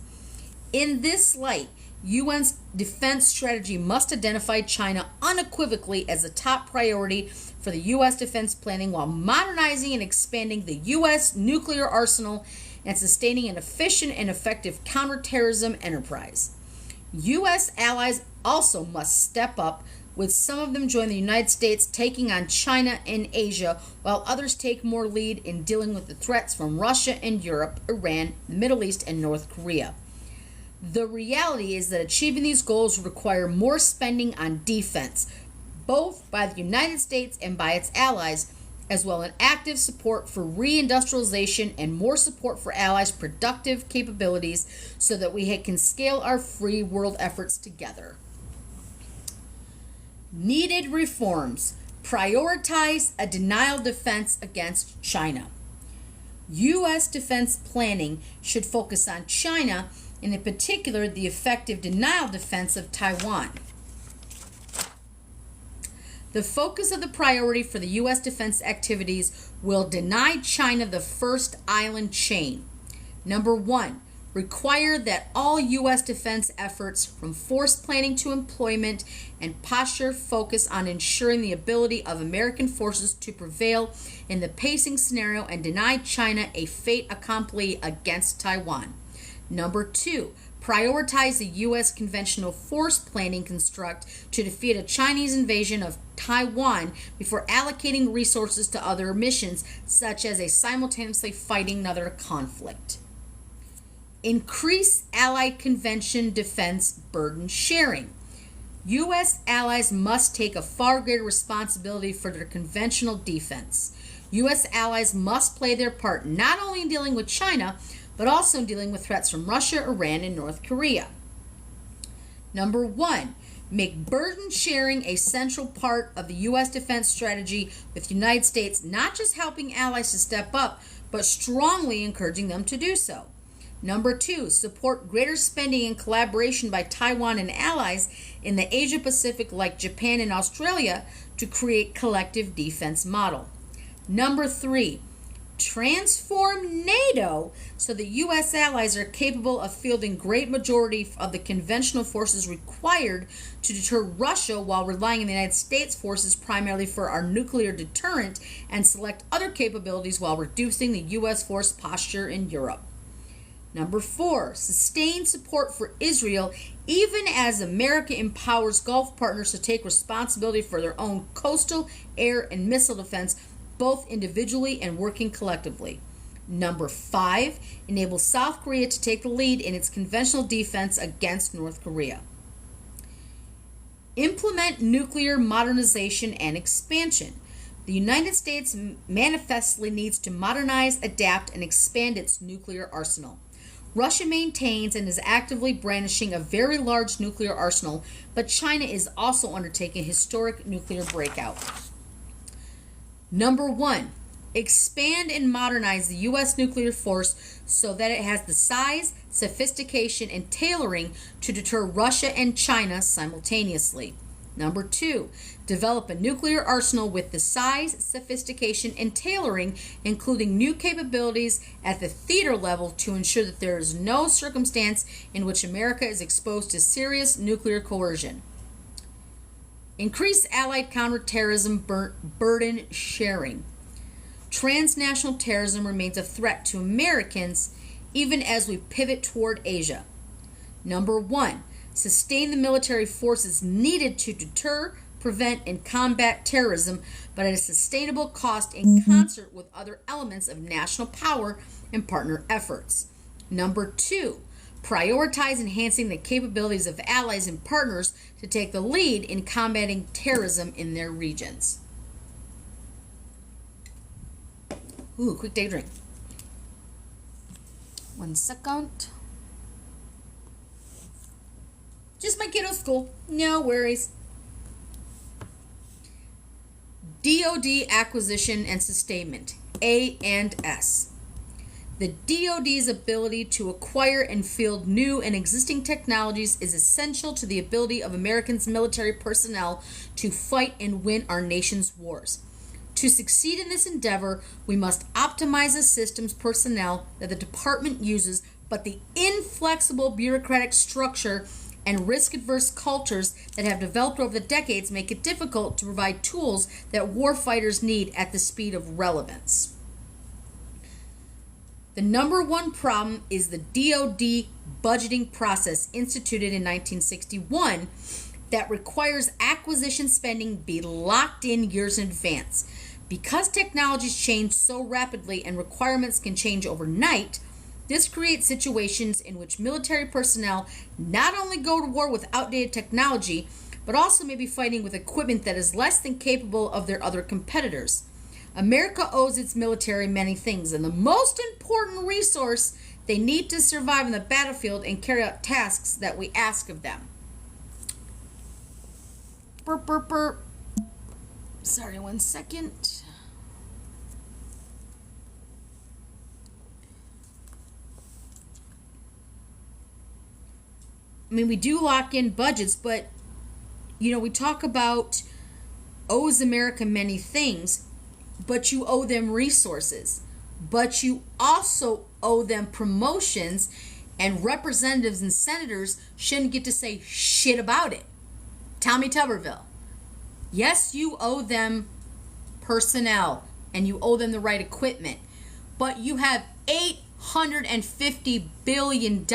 In this light, UN's defense strategy must identify China unequivocally as a top priority for the U.S. defense planning while modernizing and expanding the U.S. nuclear arsenal and sustaining an efficient and effective counterterrorism enterprise. U.S. allies also must step up, with some of them joining the United States taking on China and Asia, while others take more lead in dealing with the threats from Russia and Europe, Iran, the Middle East, and North Korea. The reality is that achieving these goals require more spending on defense, both by the United States and by its allies, as well as active support for reindustrialization and more support for allies' productive capabilities so that we can scale our free world efforts together. Needed reforms. Prioritize a denial defense against China. U.S. defense planning should focus on China, and in particular the effective denial defense of Taiwan. The focus of the priority for the U.S. defense activities will deny China the first island chain. Number 1, require that all U.S. defense efforts, from force planning to employment and posture, focus on ensuring the ability of American forces to prevail in the pacing scenario and deny China a fait accompli against Taiwan. Number 2, prioritize the U.S. conventional force planning construct to defeat a Chinese invasion of Taiwan before allocating resources to other missions, such as a simultaneously fighting another conflict. Increase Allied convention defense burden sharing. U.S. allies must take a far greater responsibility for their conventional defense. U.S. allies must play their part not only in dealing with China, but also in dealing with threats from Russia, Iran, and North Korea. Number 1, make burden sharing a central part of the U.S. defense strategy, with the United States not just helping allies to step up, but strongly encouraging them to do so. Number 2, support greater spending and collaboration by Taiwan and allies in the Asia-Pacific like Japan and Australia to create collective defense model. Number 3, transform NATO so that U.S. allies are capable of fielding great majority of the conventional forces required to deter Russia while relying on the United States forces primarily for our nuclear deterrent, and select other capabilities while reducing the U.S. force posture in Europe. Number 4, sustain support for Israel even as America empowers Gulf partners to take responsibility for their own coastal, air, and missile defense, both individually and working collectively. Number 5, enable South Korea to take the lead in its conventional defense against North Korea. Implement nuclear modernization and expansion. The United States manifestly needs to modernize, adapt, and expand its nuclear arsenal. Russia maintains and is actively brandishing a very large nuclear arsenal, but China is also undertaking a historic nuclear breakout. Number 1, expand and modernize the U.S. nuclear force so that it has the size, sophistication, and tailoring to deter Russia and China simultaneously. Number 2, develop a nuclear arsenal with the size, sophistication, and tailoring, including new capabilities at the theater level to ensure that there is no circumstance in which America is exposed to serious nuclear coercion. Increase Allied counterterrorism burden sharing. Transnational terrorism remains a threat to Americans even as we pivot toward Asia. Number 1, sustain the military forces needed to deter, prevent, and combat terrorism, but at a sustainable cost in concert with other elements of national power and partner efforts. Number 2, prioritize enhancing the capabilities of allies and partners to take the lead in combating terrorism in their regions. Ooh, quick day drink. 1 second. Just my kiddo's school. No worries. DoD acquisition and sustainment, A&S. The DoD's ability to acquire and field new and existing technologies is essential to the ability of Americans' military personnel to fight and win our nation's wars. To succeed in this endeavor, we must optimize the systems personnel that the department uses, but the inflexible bureaucratic structure and risk-averse cultures that have developed over the decades make it difficult to provide tools that warfighters need at the speed of relevance. The number one problem is the DoD budgeting process instituted in 1961 that requires acquisition spending be locked in years in advance. Because technologies change so rapidly and requirements can change overnight, this creates situations in which military personnel not only go to war with outdated technology, but also may be fighting with equipment that is less than capable of their other competitors. America owes its military many things, and the most important resource they need to survive on the battlefield and carry out tasks that we ask of them. Burp, burp, burp. Sorry, 1 second. I mean, we do lock in budgets, but, we talk about owes America many things, but you owe them resources. But you also owe them promotions, and representatives and senators shouldn't get to say shit about it. Tommy Tuberville. Yes, you owe them personnel, and you owe them the right equipment, but you have $850 billion.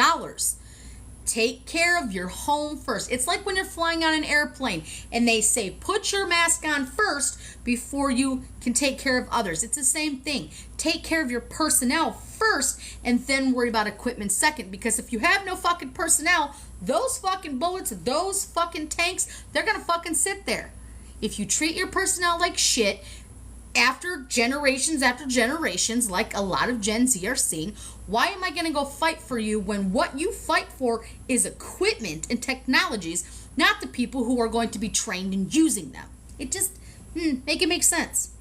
Take care of your home first. It's like when you're flying on an airplane and they say, put your mask on first before you can take care of others. It's the same thing. Take care of your personnel first and then worry about equipment second. Because if you have no fucking personnel, those fucking bullets, those fucking tanks, they're going to fucking sit there. If you treat your personnel like shit, after generations, like a lot of Gen Z are seeing, why am I going to go fight for you when what you fight for is equipment and technologies, not the people who are going to be trained in using them? It just, make it make sense.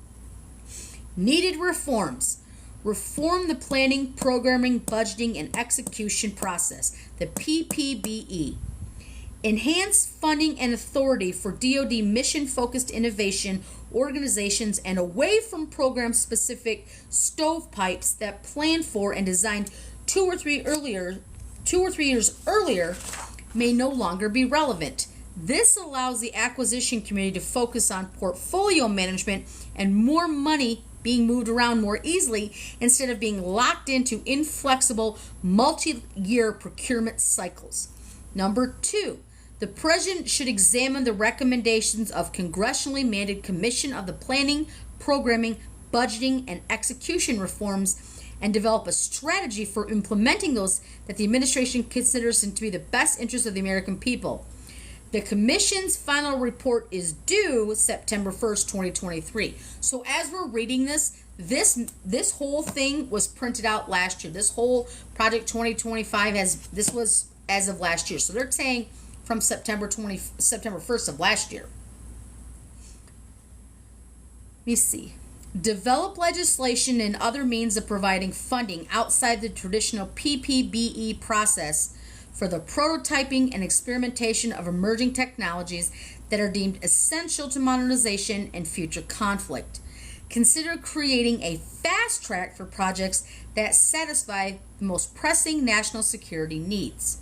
Needed reforms. Reform the planning, programming, budgeting, and execution process, the PPBE. Enhance funding and authority for DoD mission-focused innovation organizations and away from program-specific stovepipes that planned for and designed 2 or 3 years earlier may no longer be relevant. This allows the acquisition committee to focus on portfolio management and more money being moved around more easily instead of being locked into inflexible multi-year procurement cycles. Number 2, the President should examine the recommendations of congressionally mandated Commission of the Planning, Programming, Budgeting, and Execution Reforms and develop a strategy for implementing those that the administration considers to be the best interest of the American people. The Commission's final report is due September 1st, 2023. So as we're reading this whole thing was printed out last year. This whole Project 2025 was as of last year. So they're saying from September 1st of last year. Let me see. Develop legislation and other means of providing funding outside the traditional PPBE process for the prototyping and experimentation of emerging technologies that are deemed essential to modernization and future conflict. Consider creating a fast track for projects that satisfy the most pressing national security needs.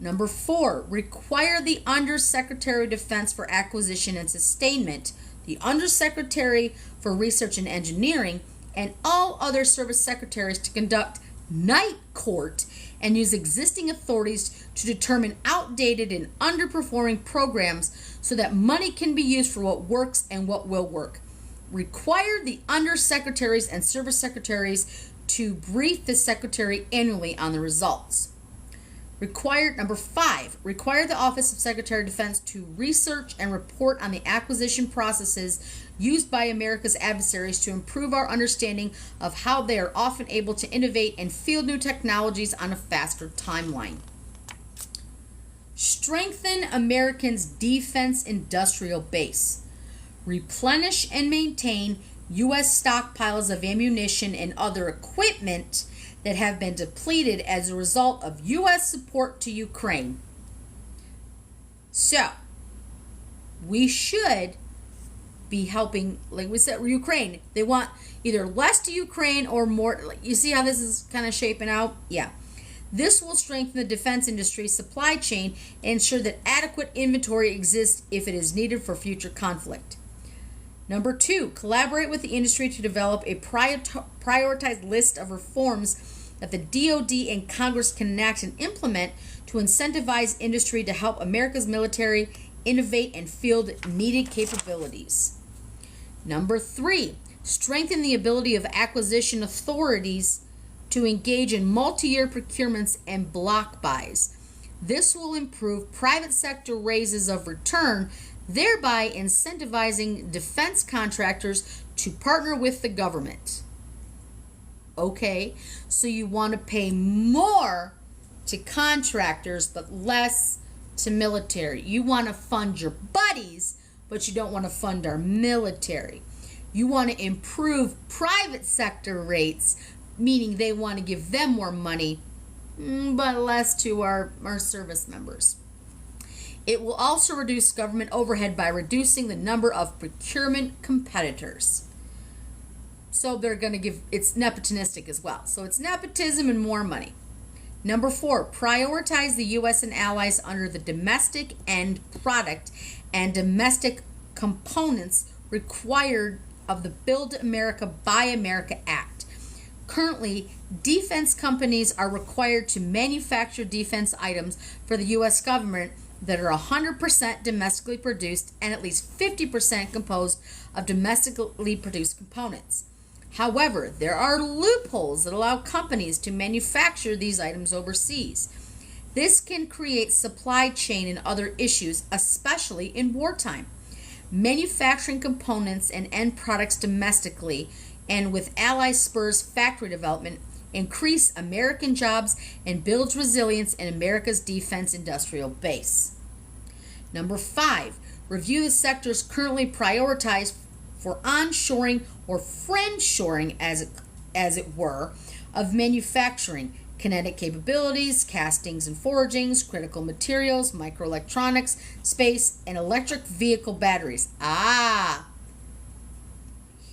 Number 4, require the Undersecretary of Defense for Acquisition and Sustainment, the Undersecretary for Research and Engineering, and all other service secretaries to conduct night court and use existing authorities to determine outdated and underperforming programs so that money can be used for what works and what will work. Require the undersecretaries and service secretaries to brief the secretary annually on the results. Number 5, require the Office of Secretary of Defense to research and report on the acquisition processes used by America's adversaries to improve our understanding of how they are often able to innovate and field new technologies on a faster timeline. Strengthen Americans' defense industrial base. Replenish and maintain U.S. stockpiles of ammunition and other equipment that have been depleted as a result of U.S. support to Ukraine. So, we should be helping, like we said, Ukraine. They want either less to Ukraine or more. You see how this is kind of shaping out? Yeah. This will strengthen the defense industry supply chain and ensure that adequate inventory exists if it is needed for future conflict. Number 2, collaborate with the industry to develop a prioritized list of reforms that the DoD and Congress can enact and implement to incentivize industry to help America's military innovate and field needed capabilities. Number 3, strengthen the ability of acquisition authorities to engage in multi-year procurements and block buys. This will improve private sector raises of return, thereby incentivizing defense contractors to partner with the government. Okay, so you want to pay more to contractors but less to military. You want to fund your buddies, but you don't want to fund our military. You want to improve private sector rates, meaning they want to give them more money, but less to our service members. It will also reduce government overhead by reducing the number of procurement competitors. So they're going to give, it's nepotistic as well. So it's nepotism and more money. Number 4, prioritize the U.S. and allies under the domestic end product and domestic components required of the Build America, Buy America Act. Currently, defense companies are required to manufacture defense items for the U.S. government that are 100% domestically produced and at least 50% composed of domestically produced components. However, there are loopholes that allow companies to manufacture these items overseas. This can create supply chain and other issues, especially in wartime. Manufacturing components and end products domestically and with ally spurs factory development increase American jobs and builds resilience in America's defense industrial base. Number 5, review the sectors currently prioritized for onshoring or friendshoring, as it were, of manufacturing, kinetic capabilities, castings and forgings, critical materials, microelectronics, space, and electric vehicle batteries.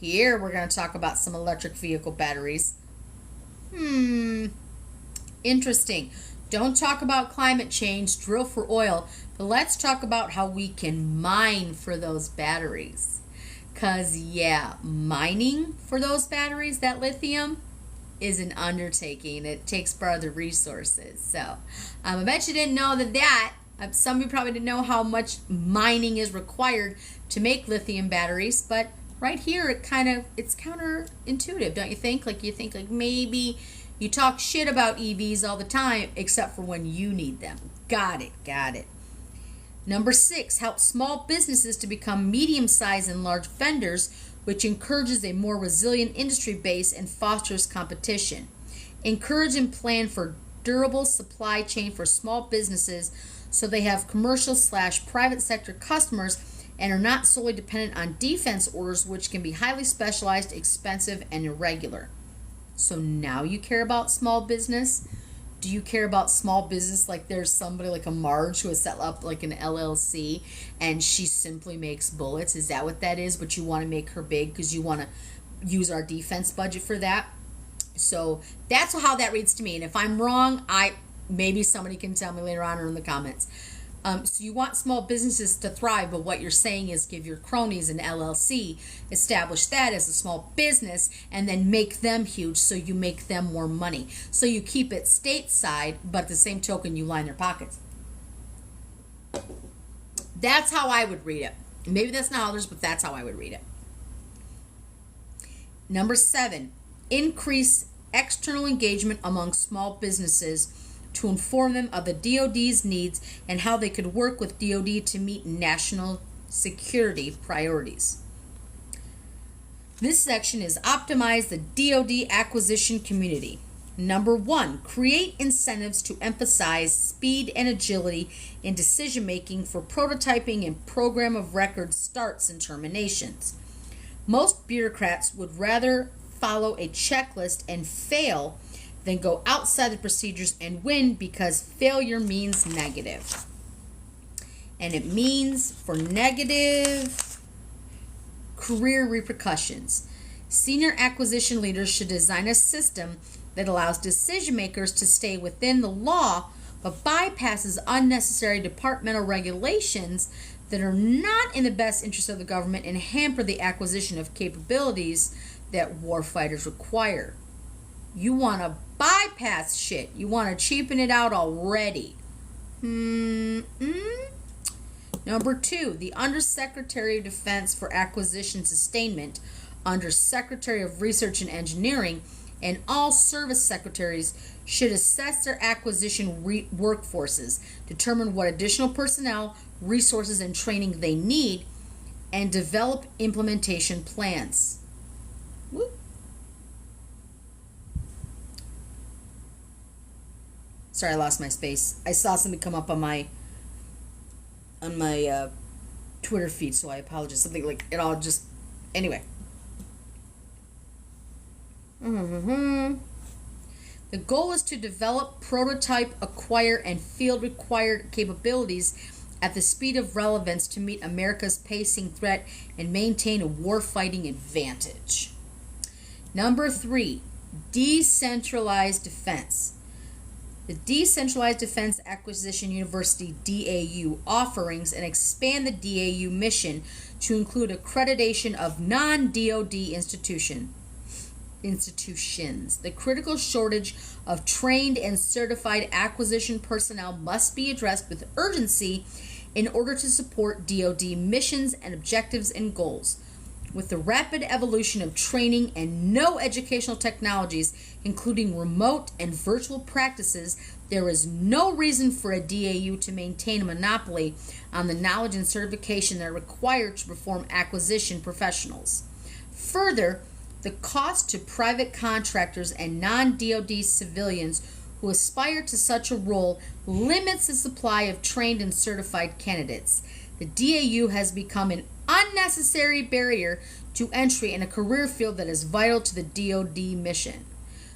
Here we're going to talk about some electric vehicle batteries. Interesting. Don't talk about climate change, drill for oil, but let's talk about how we can mine for those batteries. Because, yeah, mining for those batteries, that lithium, is an undertaking. It takes part of the resources. So, I bet you didn't know that. Some of you probably didn't know how much mining is required to make lithium batteries, but right here, it's counterintuitive, don't you think? You think maybe you talk shit about EVs all the time, except for when you need them. Got it. Number 6, help small businesses to become medium-sized and large vendors, which encourages a more resilient industry base and fosters competition. Encourage and plan for durable supply chain for small businesses so they have commercial/private sector customers and are not solely dependent on defense orders, which can be highly specialized, expensive, and irregular. So now you care about small business? Do you care about small business like there's somebody like a Marge who has set up like an LLC and she simply makes bullets? Is that what that is? But you want to make her big because you want to use our defense budget for that? So that's how that reads to me. And if I'm wrong, maybe somebody can tell me later on or in the comments. So you want small businesses to thrive, but what you're saying is give your cronies an LLC, establish that as a small business, and then make them huge so you make them more money. So you keep it stateside, but at the same token, you line their pockets. That's how I would read it. Maybe that's not others, but that's how I would read it. Number 7, increase external engagement among small businesses to inform them of the DoD's needs and how they could work with DoD to meet national security priorities. This section is optimize the DoD acquisition community. Number 1, create incentives to emphasize speed and agility in decision making for prototyping and program of record starts and terminations. Most bureaucrats would rather follow a checklist and fail than go outside the procedures and win, because failure means negative. And it means for negative career repercussions. Senior acquisition leaders should design a system that allows decision makers to stay within the law but bypasses unnecessary departmental regulations that are not in the best interest of the government and hamper the acquisition of capabilities that warfighters require. You want to bypass shit. You want to cheapen it out already. Number 2, the Undersecretary of Defense for Acquisition Sustainment, Undersecretary of Research and Engineering, and all service secretaries should assess their acquisition workforces, determine what additional personnel, resources, and training they need, and develop implementation plans. Woo. Sorry, I lost my space. I saw something come up on my Twitter feed, so I apologize. Something like it all just... Anyway. The goal is to develop, prototype, acquire, and field required capabilities at the speed of relevance to meet America's pacing threat and maintain a warfighting advantage. Number 3, decentralized defense. The Decentralized Defense Acquisition University DAU offerings and expand the DAU mission to include accreditation of non-DoD institutions. The critical shortage of trained and certified acquisition personnel must be addressed with urgency in order to support DoD missions and objectives and goals. With the rapid evolution of training and no educational technologies, including remote and virtual practices, there is no reason for a DAU to maintain a monopoly on the knowledge and certification that are required to perform acquisition professionals. Further, the cost to private contractors and non-DoD civilians who aspire to such a role limits the supply of trained and certified candidates. The DAU has become an unnecessary barrier to entry in a career field that is vital to the DoD mission.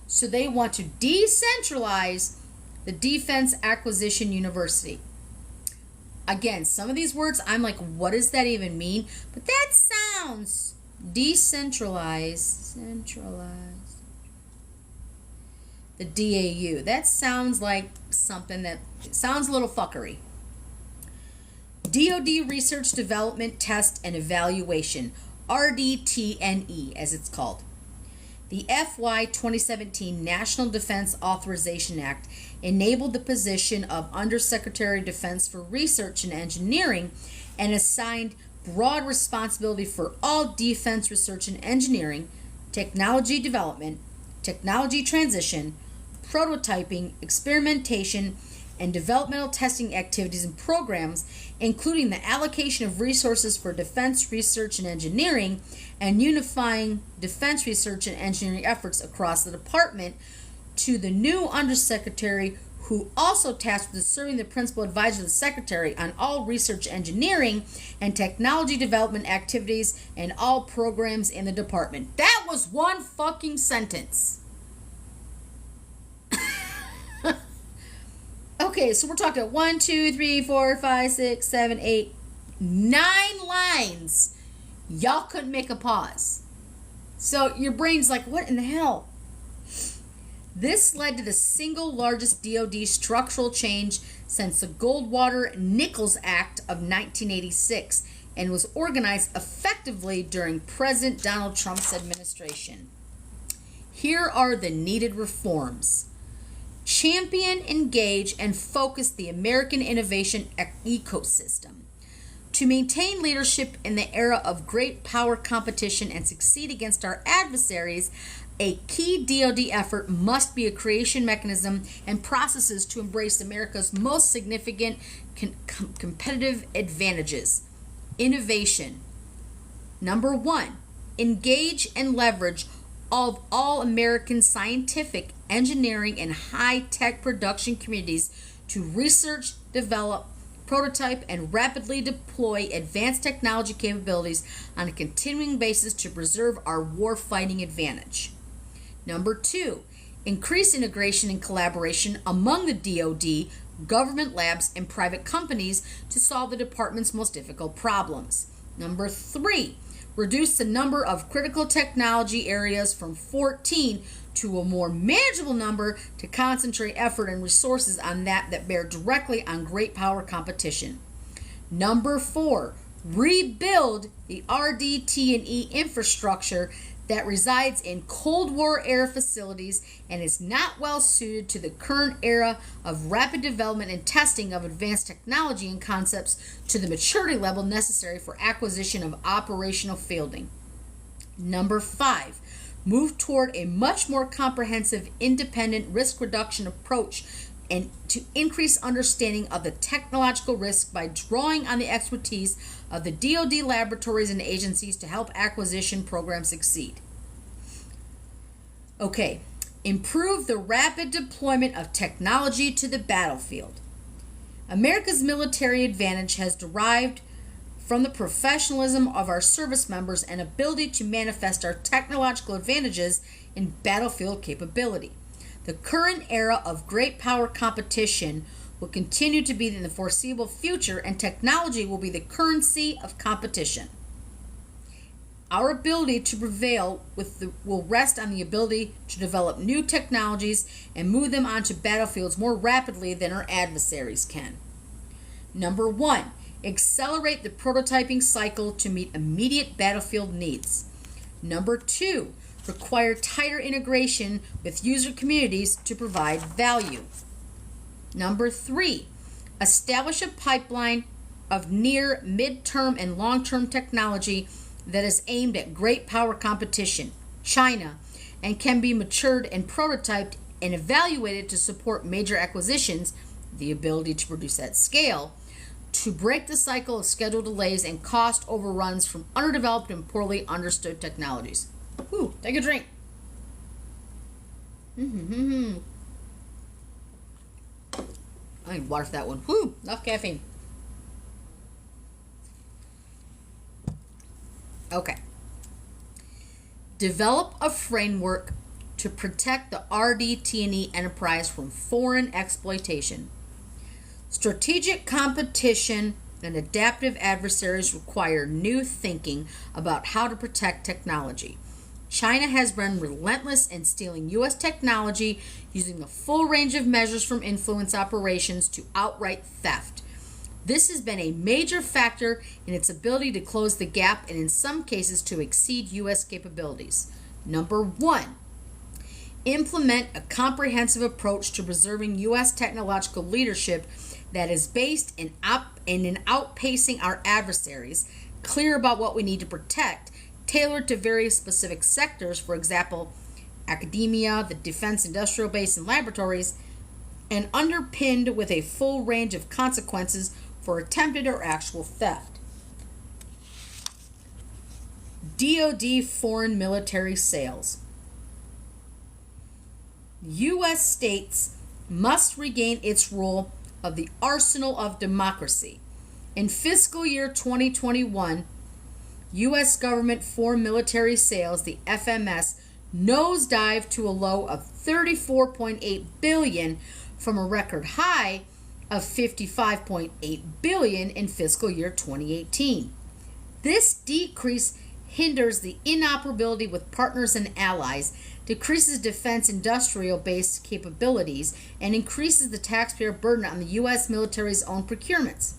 So they want to decentralize the Defense Acquisition University. Again, some of these words, I'm like, what does that even mean? But that sounds decentralized. The DAU. That sounds like something that sounds a little fuckery. DoD Research, Development, Test, and Evaluation, RDT&E as it's called. The FY 2017 National Defense Authorization Act enabled the position of Undersecretary of Defense for Research and Engineering and assigned broad responsibility for all defense research and engineering, technology development, technology transition, prototyping, experimentation, and developmental testing activities and programs, including the allocation of resources for defense research and engineering and unifying defense research and engineering efforts across the department, to the new undersecretary, who also tasked with serving the principal advisor of the secretary on all research engineering and technology development activities and all programs in the department. That was one fucking sentence. Okay, so we're talking 1, 2, 3, 4, 5, 6, 7, 8, 9 lines. Y'all couldn't make a pause. So your brain's like, what in the hell? This led to the single largest DoD structural change since the Goldwater-Nichols Act of 1986 and was organized effectively during President Donald Trump's administration. Here are the needed reforms. Champion, engage, and focus the American innovation ecosystem. To maintain leadership in the era of great power competition and succeed against our adversaries, a key DoD effort must be a creation mechanism and processes to embrace America's most significant competitive advantages. Innovation. Number 1, engage and leverage of all American scientific, engineering, and high-tech production communities to research, develop, prototype, and rapidly deploy advanced technology capabilities on a continuing basis to preserve our war-fighting advantage. Number 2, increase integration and collaboration among the DoD, government labs, and private companies to solve the department's most difficult problems. Number 3, reduce the number of critical technology areas from 14 to a more manageable number to concentrate effort and resources on that bear directly on great power competition. Number 4, rebuild the RDT&E infrastructure that resides in Cold War era facilities and is not well suited to the current era of rapid development and testing of advanced technology and concepts to the maturity level necessary for acquisition of operational fielding. Number 5, move toward a much more comprehensive, independent risk reduction approach and to increase understanding of the technological risk by drawing on the expertise of the DoD laboratories and agencies to help acquisition programs succeed. Okay, improve the rapid deployment of technology to the battlefield. America's military advantage has derived from the professionalism of our service members and ability to manifest our technological advantages in battlefield capability. The current era of great power competition will continue to be in the foreseeable future, and technology will be the currency of competition. Our ability to prevail will rest on the ability to develop new technologies and move them onto battlefields more rapidly than our adversaries can. Number 1, accelerate the prototyping cycle to meet immediate battlefield needs. Number 2, require tighter integration with user communities to provide value. Number 3, establish a pipeline of near, mid-term, and long-term technology that is aimed at great power competition, China, and can be matured and prototyped and evaluated to support major acquisitions, the ability to produce at scale, to break the cycle of schedule delays and cost overruns from underdeveloped and poorly understood technologies. Whew, take a drink. I need water for that one. Whew, enough caffeine. Okay. Develop a framework to protect the RDT&E enterprise from foreign exploitation. Strategic competition and adaptive adversaries require new thinking about how to protect technology. China has been relentless in stealing U.S. technology, using a full range of measures from influence operations to outright theft. This has been a major factor in its ability to close the gap and in some cases to exceed U.S. capabilities. Number 1, implement a comprehensive approach to preserving U.S. technological leadership that is based in outpacing our adversaries, clear about what we need to protect, tailored to various specific sectors, for example, academia, the defense industrial base, and laboratories, and underpinned with a full range of consequences for attempted or actual theft. DoD foreign military sales. U.S. states must regain its role of the arsenal of democracy. In fiscal year 2021, U.S. government foreign military sales, the FMS, nosedived to a low of $34.8 billion from a record high of $55.8 billion in fiscal year 2018. This decrease hinders the interoperability with partners and allies, decreases defense industrial base capabilities, and increases the taxpayer burden on the U.S. military's own procurements.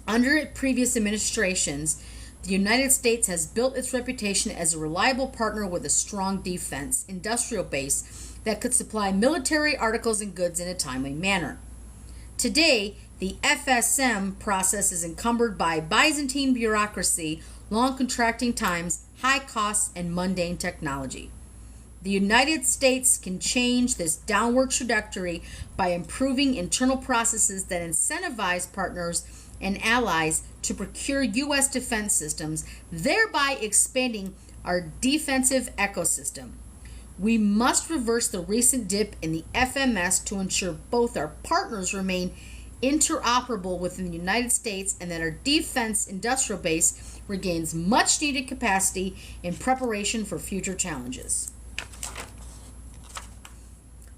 Under previous administrations, the United States has built its reputation as a reliable partner with a strong defense industrial base that could supply military articles and goods in a timely manner. Today, the FSM process is encumbered by Byzantine bureaucracy, long contracting times, high costs, and mundane technology. The United States can change this downward trajectory by improving internal processes that incentivize partners and allies to procure U.S. defense systems, thereby expanding our defensive ecosystem. We must reverse the recent dip in the FMS to ensure both our partners remain interoperable within the United States and that our defense industrial base regains much needed capacity in preparation for future challenges.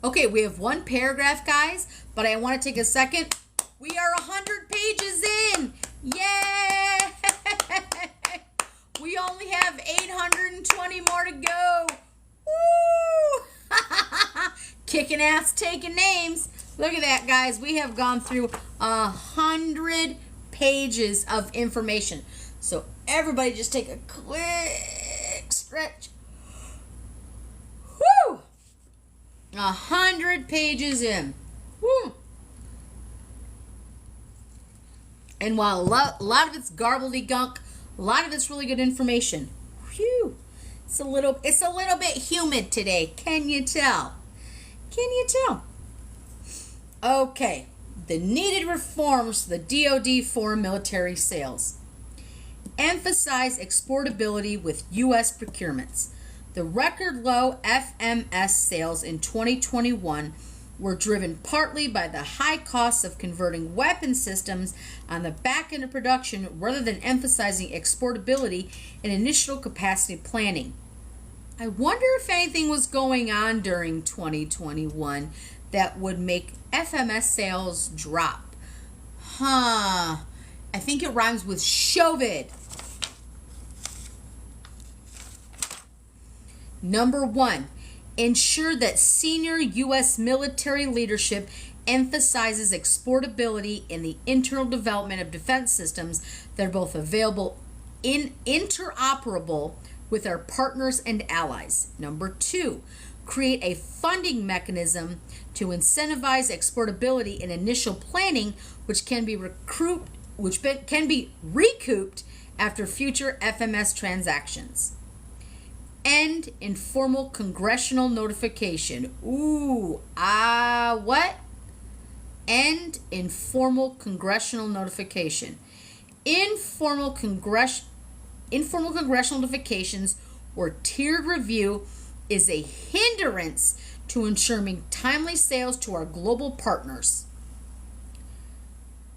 Okay, we have one paragraph, guys, but I want to take a second. We are 100 pages in. Yay! We only have 820 more to go. Woo! Kicking ass, taking names. Look at that, guys. We have gone through 100 pages of information. So everybody just take a quick stretch. Woo! 100 pages in. Woo! And while a lot of it's garbledygunk, a lot of it's really good information. Whew! It's a little bit humid today. Can you tell? Can you tell? Okay, the needed reforms to the DoD foreign military sales. Emphasize exportability with U.S. procurements. The record low FMS sales in 2021 were driven partly by the high costs of converting weapon systems on the back end of production rather than emphasizing exportability and initial capacity planning. I wonder if anything was going on during 2021 that would make FMS sales drop. I think it rhymes with Shovid. Number 1, ensure that senior U.S. military leadership emphasizes exportability in the internal development of defense systems that are both available and interoperable with our partners and allies. Number 2, create a funding mechanism to incentivize exportability in initial planning, which can be recouped after future FMS transactions. End informal congressional notification. What? End informal congressional notification. Informal congressional notifications or tiered review is a hindrance to ensuring timely sales to our global partners.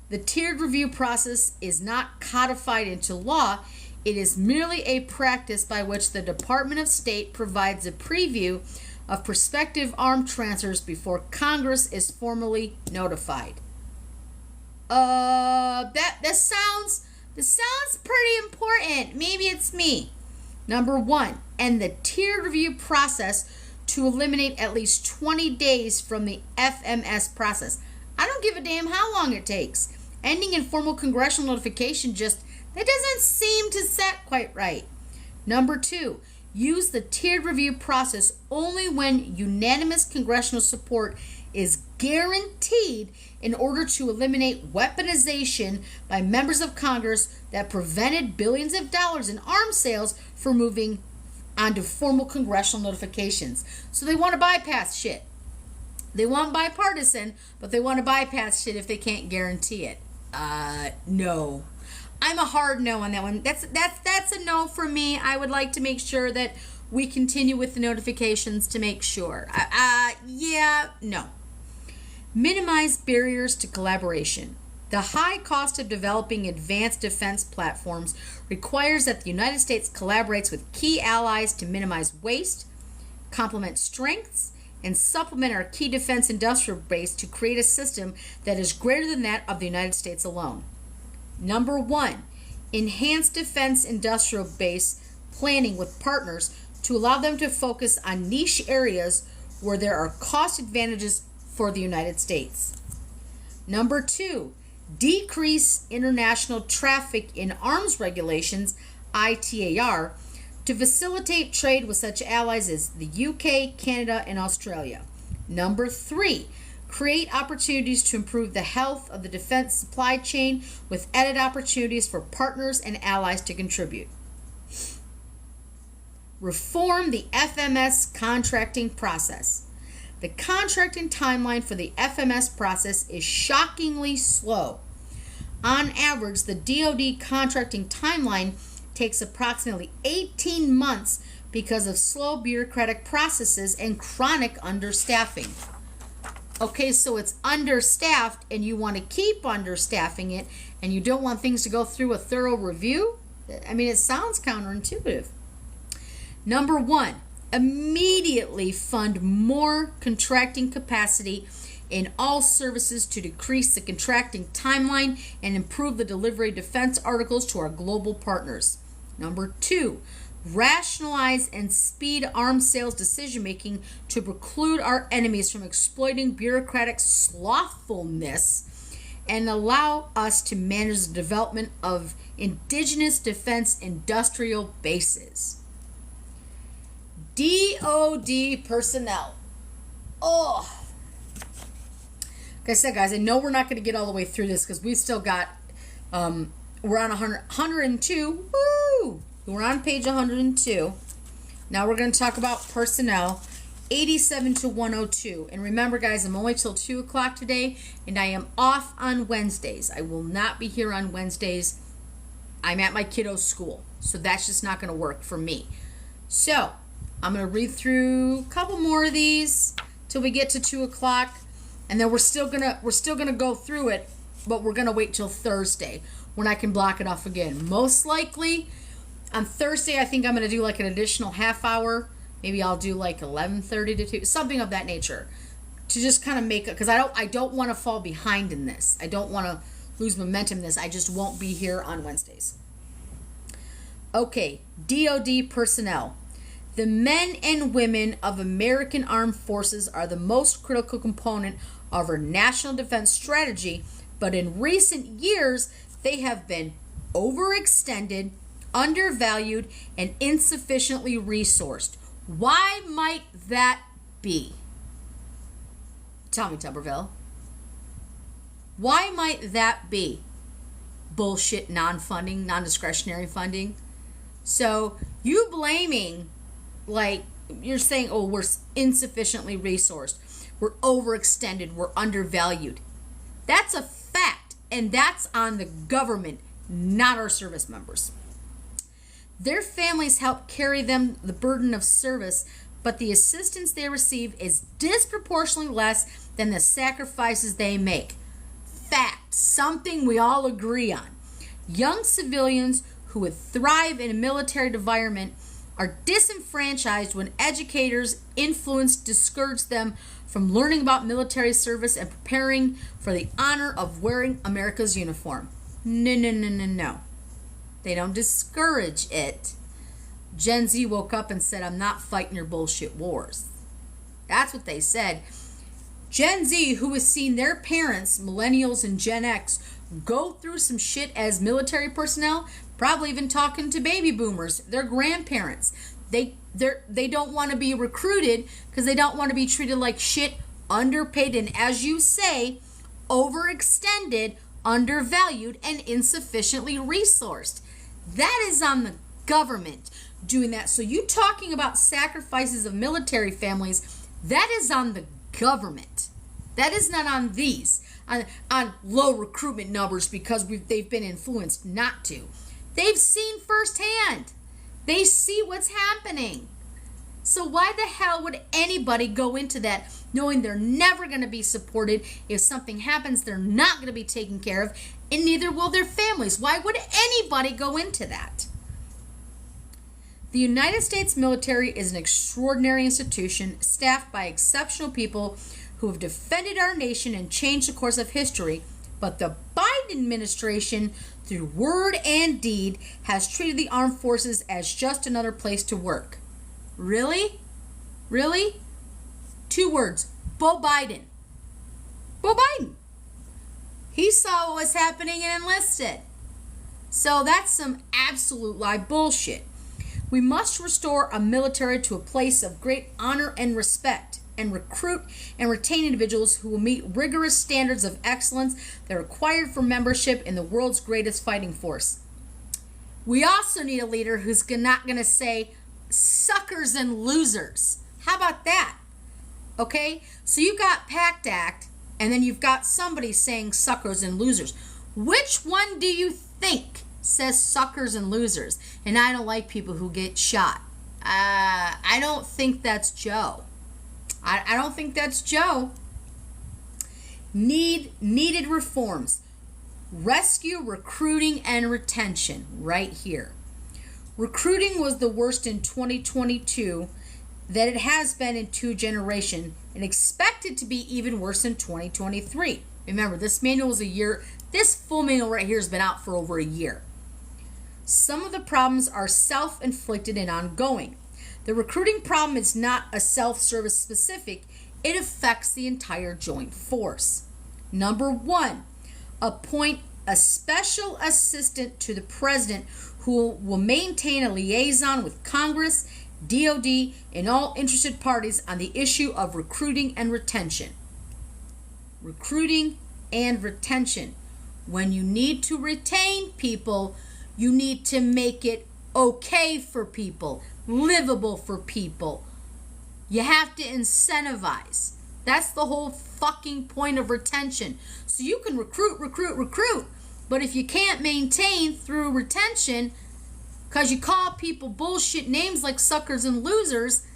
The tiered review process is not codified into law. It is merely a practice by which the Department of State provides a preview of prospective arm transfers before Congress is formally notified. This sounds pretty important. Maybe it's me. Number 1, end the tiered review process to eliminate at least 20 days from the FMS process. I don't give a damn how long it takes. Ending informal congressional notification that doesn't seem to set quite right. Number 2, use the tiered review process only when unanimous congressional support is guaranteed in order to eliminate weaponization by members of Congress that prevented billions of dollars in arms sales from moving onto formal congressional notifications. So they want to bypass shit. They want bipartisan, but they want to bypass shit if they can't guarantee it. No. I'm a hard no on that one. That's a no for me. I would like to make sure that we continue with the notifications to make sure. No. Minimize barriers to collaboration. The high cost of developing advanced defense platforms requires that the United States collaborates with key allies to minimize waste, complement strengths, and supplement our key defense industrial base to create a system that is greater than that of the United States alone. Number 1, enhance defense industrial base planning with partners to allow them to focus on niche areas where there are cost advantages for the United States. Number 2, decrease international traffic in arms regulations, ITAR, to facilitate trade with such allies as the UK, Canada, and Australia. Number 3, create opportunities to improve the health of the defense supply chain with added opportunities for partners and allies to contribute. Reform the FMS contracting process. The contracting timeline for the FMS process is shockingly slow. On average, the DoD contracting timeline takes approximately 18 months because of slow bureaucratic processes and chronic understaffing. Okay, so it's understaffed and you want to keep understaffing it and you don't want things to go through a thorough review? I mean, it sounds counterintuitive. Number 1, immediately fund more contracting capacity in all services to decrease the contracting timeline and improve the delivery of defense articles to our global partners. Number 2, rationalize and speed arms sales decision making to preclude our enemies from exploiting bureaucratic slothfulness and allow us to manage the development of indigenous defense industrial bases. DoD personnel. Oh, like I said, guys, I know we're not going to get all the way through this because we've still got, we're on 102. Woo! We're on page 102. Now we're going to talk about personnel, 87 to 102. And remember, guys, I'm only till 2 o'clock today, and I am off on Wednesdays. I will not be here on Wednesdays. I'm at my kiddo's school, so that's just not going to work for me. So I'm going to read through a couple more of these till we get to 2 o'clock, and then we're still gonna go through it, but we're gonna wait till Thursday when I can block it off again. Most likely on Thursday, I think I'm gonna do like an additional half hour. Maybe I'll do like 11:30 to 2, something of that nature, to just kind of make it, because I don't want to fall behind in this. I don't want to lose momentum in this. I just won't be here on Wednesdays. Okay, DoD personnel. The men and women of American armed forces are the most critical component of our national defense strategy, but in recent years, they have been overextended, undervalued, and insufficiently resourced. Why might that be? Tell me, Tuberville. Why might that be? Bullshit non-funding, non-discretionary funding. So you blaming, like, you're saying, oh, we're insufficiently resourced, we're overextended, we're undervalued. That's a fact, and that's on the government, not our service members. Their families help carry them the burden of service, but the assistance they receive is disproportionately less than the sacrifices they make. Fact, something we all agree on. Young civilians who would thrive in a military environment are disenfranchised when educators influence discourage them from learning about military service and preparing for the honor of wearing America's uniform. No. They don't discourage it. Gen Z woke up and said, I'm not fighting your bullshit wars. That's what they said. Gen Z, who has seen their parents, millennials and Gen X, go through some shit as military personnel, probably even talking to baby boomers, their grandparents. They don't want to be recruited because they don't want to be treated like shit, underpaid, and as you say, overextended, undervalued, and insufficiently resourced. That is on the government doing that. So you talking about sacrifices of military families, that is on the government. That is not on these, on low recruitment numbers because they've been influenced not to. They've seen firsthand. They see what's happening. So why the hell would anybody go into that knowing they're never going to be supported? If something happens, they're not going to be taken care of, and neither will their families. Why would anybody go into that? The United States military is an extraordinary institution staffed by exceptional people who have defended our nation and changed the course of history, but the Biden administration, through word and deed, has treated the armed forces as just another place to work. Really? Really? 2 words. Bo Biden. Bo Biden. He saw what was happening and enlisted. So that's some absolute lie bullshit. We must restore a military to a place of great honor and respect, and recruit and retain individuals who will meet rigorous standards of excellence that are required for membership in the world's greatest fighting force. We also need a leader who's not going to say suckers and losers. How about that? Okay? So you've got PACT Act, and then you've got somebody saying suckers and losers. Which one do you think says suckers and losers? And I don't like people who get shot. I don't think that's Joe. I don't think that's Joe. Needed reforms. Rescue, recruiting, and retention right here. Recruiting was the worst in 2022 that it has been in 2 generations, and expected to be even worse in 2023. Remember, this manual is a year. This full manual right here has been out for over a year. Some of the problems are self-inflicted and ongoing. The recruiting problem is not a self-service specific, it affects the entire joint force. Number 1, appoint a special assistant to the president who will maintain a liaison with Congress, DOD, and all interested parties on the issue of recruiting and retention. Recruiting and retention. When you need to retain people, you need to make it okay for people, livable for people. You have to incentivize. That's the whole fucking point of retention. So you can recruit, but if you can't maintain through retention, because you call people bullshit names like suckers and losers,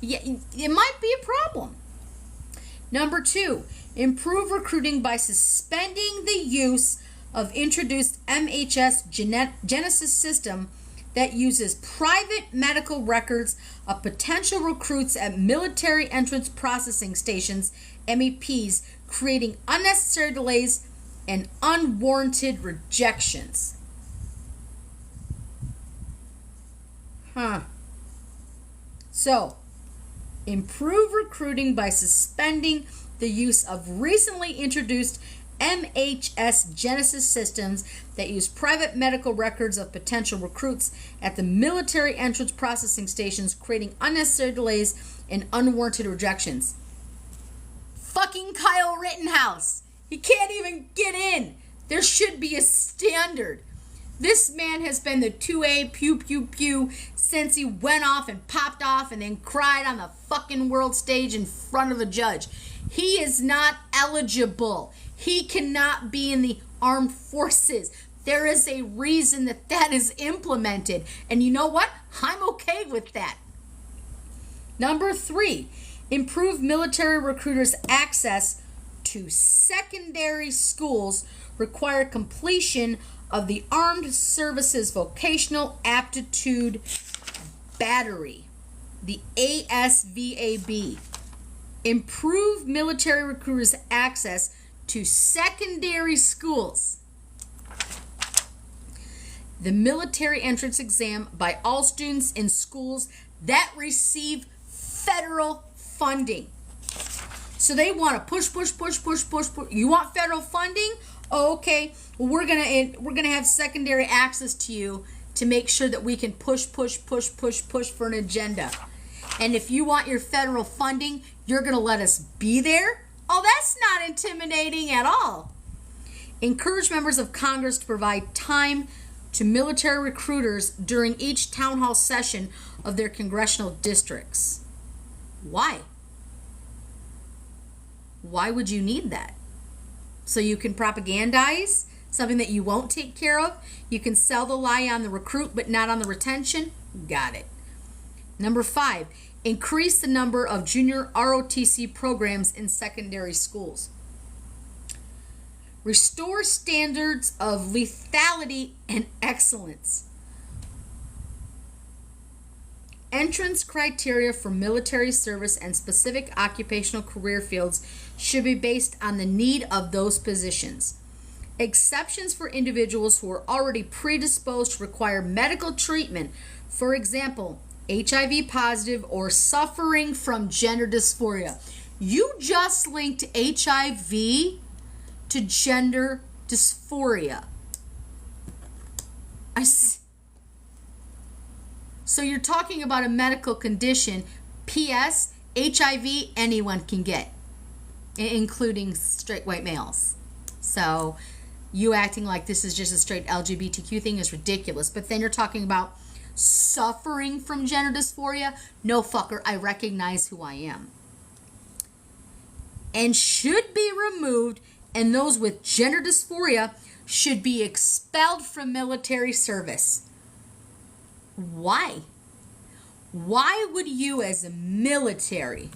it might be a problem. Number 2, improve recruiting by suspending the use of introduced MHS Genesis system that uses private medical records of potential recruits at military entrance processing stations, MEPs, creating unnecessary delays and unwarranted rejections. So, improve recruiting by suspending the use of recently introduced MHS Genesis systems that use private medical records of potential recruits at the military entrance processing stations, creating unnecessary delays and unwarranted rejections. Fucking Kyle Rittenhouse. He can't even get in. There should be a standard. This man has been the 2A pew pew pew since he went off and popped off and then cried on the fucking world stage in front of a judge. He is not eligible. He cannot be in the armed forces. There is a reason that is implemented. And you know what? I'm okay with that. Number 3, improve military recruiters' access to secondary schools require completion of the Armed Services Vocational Aptitude Battery, the ASVAB. Improve military recruiters' access to secondary schools. The military entrance exam by all students in schools that receive federal funding. So they want to push. You want federal funding? Oh, okay. Well, we're gonna have secondary access to you to make sure that we can push for an agenda. And if you want your federal funding, you're gonna let us be there? Oh, that's not intimidating at all. Encourage members of Congress to provide time to military recruiters during each town hall session of their congressional districts. Why? Why would you need that? So you can propagandize something that you won't take care of? You can sell the lie on the recruit but not on the retention? Got it. Number 5, increase the number of junior ROTC programs in secondary schools. Restore standards of lethality and excellence. Entrance criteria for military service and specific occupational career fields should be based on the need of those positions. Exceptions for individuals who are already predisposed to require medical treatment, for example, HIV positive or suffering from gender dysphoria. You just linked HIV to gender dysphoria. So you're talking about a medical condition. P.S. HIV anyone can get, including straight white males. So you acting like this is just a straight LGBTQ thing is ridiculous. But then you're talking about suffering from gender dysphoria. No, fucker, I recognize who I am. And should be removed, and those with gender dysphoria should be expelled from military service. Why? Why would you as a military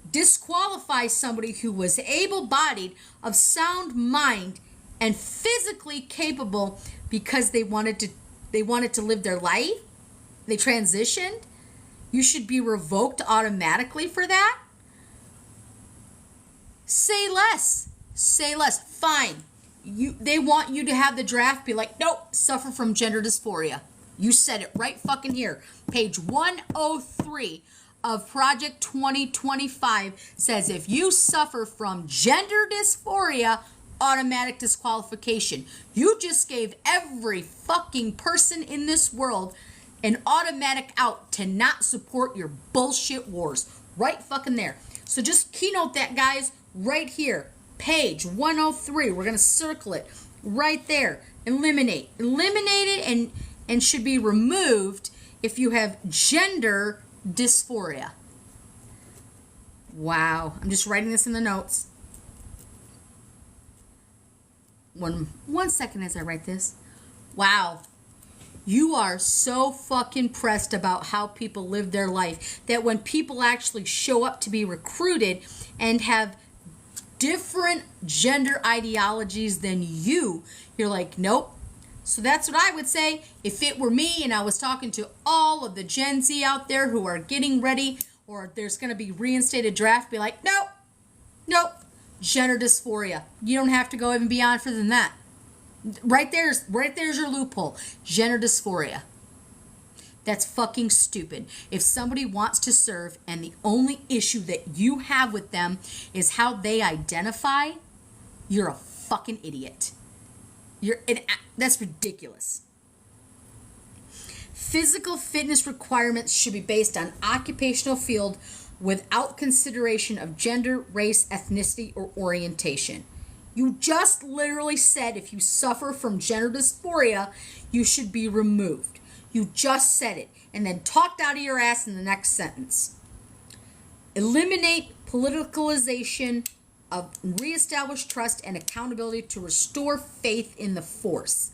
disqualify somebody who was able-bodied, of sound mind, and physically capable because they wanted to live their life? They transitioned? You should be revoked automatically for that? Say less. Say less. Fine. They want you to have the draft be like, nope, suffer from gender dysphoria. You said it right fucking here. Page 103 of Project 2025 says if you suffer from gender dysphoria, automatic disqualification. You just gave every fucking person in this world an automatic out to not support your bullshit wars. Right fucking there. So just keynote that, guys, right here. Page 103. We're going to circle it right there. Eliminate. Eliminate it and should be removed if you have gender dysphoria. Wow. I'm just writing this in the notes. One second as I write this. Wow. You are so fucking pressed about how people live their life that when people actually show up to be recruited and have different gender ideologies than you're like, nope. So that's what I would say if it were me and I was talking to all of the Gen Z out there who are getting ready or there's going to be reinstated draft, be like, nope, nope, gender dysphoria. You don't have to go even beyond further than that. Right there's your loophole. Gender dysphoria. That's fucking stupid. If somebody wants to serve and the only issue that you have with them is how they identify, you're a fucking idiot. That's ridiculous. Physical fitness requirements should be based on occupational field without consideration of gender, race, ethnicity, or orientation. You just literally said if you suffer from gender dysphoria, you should be removed. You just said it and then talked out of your ass in the next sentence. Eliminate politicalization of reestablish trust and accountability to restore faith in the force.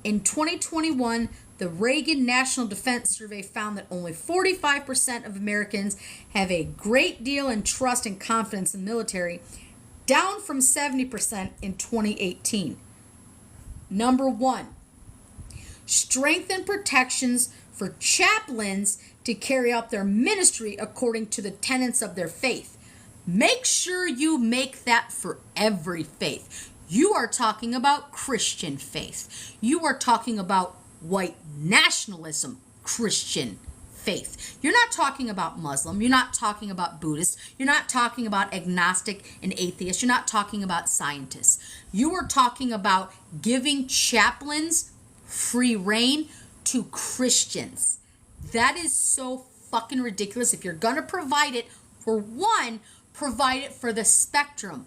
In 2021, the Reagan National Defense Survey found that only 45% of Americans have a great deal in trust and confidence in the military, down from 70% in 2018. Number 1, strengthen protections for chaplains to carry out their ministry according to the tenets of their faith. Make sure you make that for every faith. You are talking about Christian faith. You are talking about white nationalism, Christian faith. You're not talking about Muslim. You're not talking about Buddhist. You're not talking about agnostic and atheist. You're not talking about scientists. You are talking about giving chaplains free reign to Christians. That is so fucking ridiculous. If you're going to provide it, for one, provide it for the spectrum.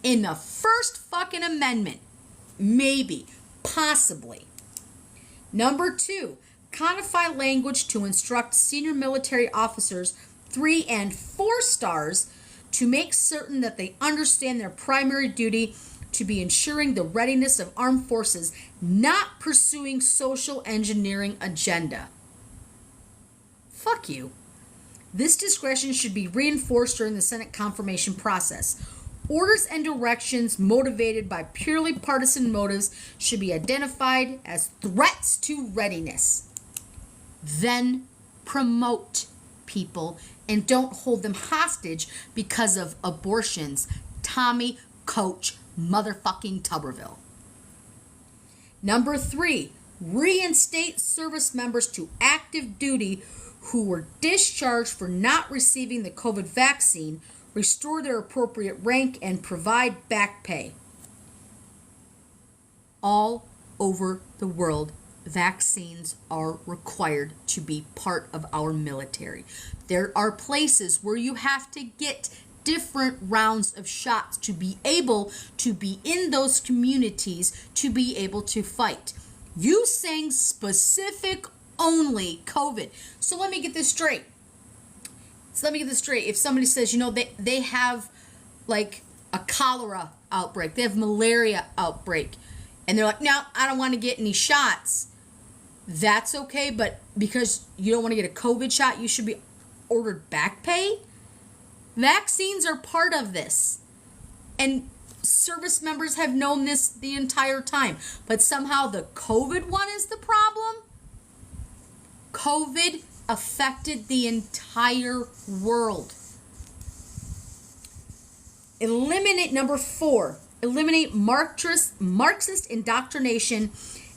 In the first fucking amendment, maybe, possibly. Number 2, codify language to instruct senior military officers 3 and 4 stars to make certain that they understand their primary duty to be ensuring the readiness of armed forces, not pursuing social engineering agenda. Fuck you. This discretion should be reinforced during the Senate confirmation process. Orders and directions motivated by purely partisan motives should be identified as threats to readiness. Then promote people and don't hold them hostage because of abortions. Tommy Coach motherfucking Tuberville. Number 3, reinstate service members to active duty who were discharged for not receiving the COVID vaccine, restore their appropriate rank, and provide back pay. All over the world, vaccines are required to be part of our military. There are places where you have to get different rounds of shots to be able to be in those communities to be able to fight. You saying specific only COVID. So let me get this straight. If somebody says, they have like a cholera outbreak, they have malaria outbreak, and they're like, no, I don't want to get any shots. That's okay, but because you don't want to get a COVID shot, you should be ordered back pay? Vaccines are part of this. And service members have known this the entire time. But somehow the COVID one is the problem? COVID affected the entire world. Eliminate, number 4, eliminate Marxist indoctrination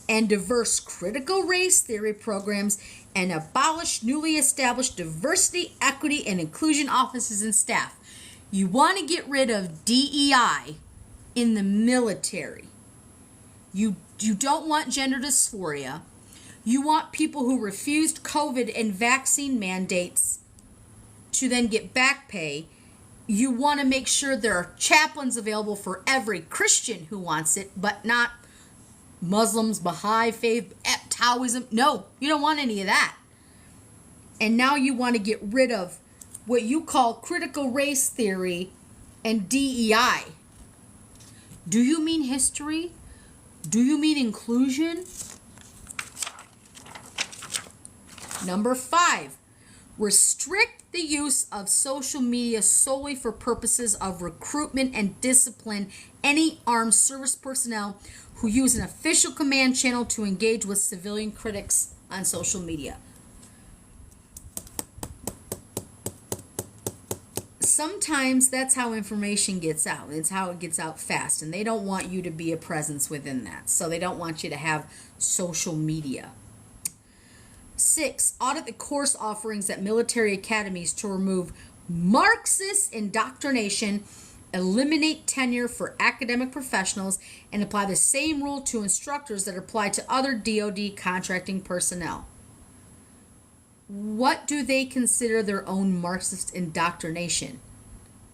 and diverse critical race theory programs, and abolish newly established diversity, equity, and inclusion offices and staff. You want to get rid of DEI in the military. You don't want gender dysphoria. You want people who refused COVID and vaccine mandates to then get back pay. You want to make sure there are chaplains available for every Christian who wants it, but not Muslims, Baha'i faith, Taoism. No, you don't want any of that. And now you want to get rid of what you call critical race theory and DEI. Do you mean history? Do you mean inclusion? Number 5, restrict the use of social media solely for purposes of recruitment and discipline any armed service personnel who use an official command channel to engage with civilian critics on social media. Sometimes that's how information gets out. It's how it gets out fast, and they don't want you to be a presence within that. So they don't want you to have social media. 6, audit the course offerings at military academies to remove Marxist indoctrination, eliminate tenure for academic professionals, and apply the same rule to instructors that apply to other DoD contracting personnel. What do they consider their own Marxist indoctrination?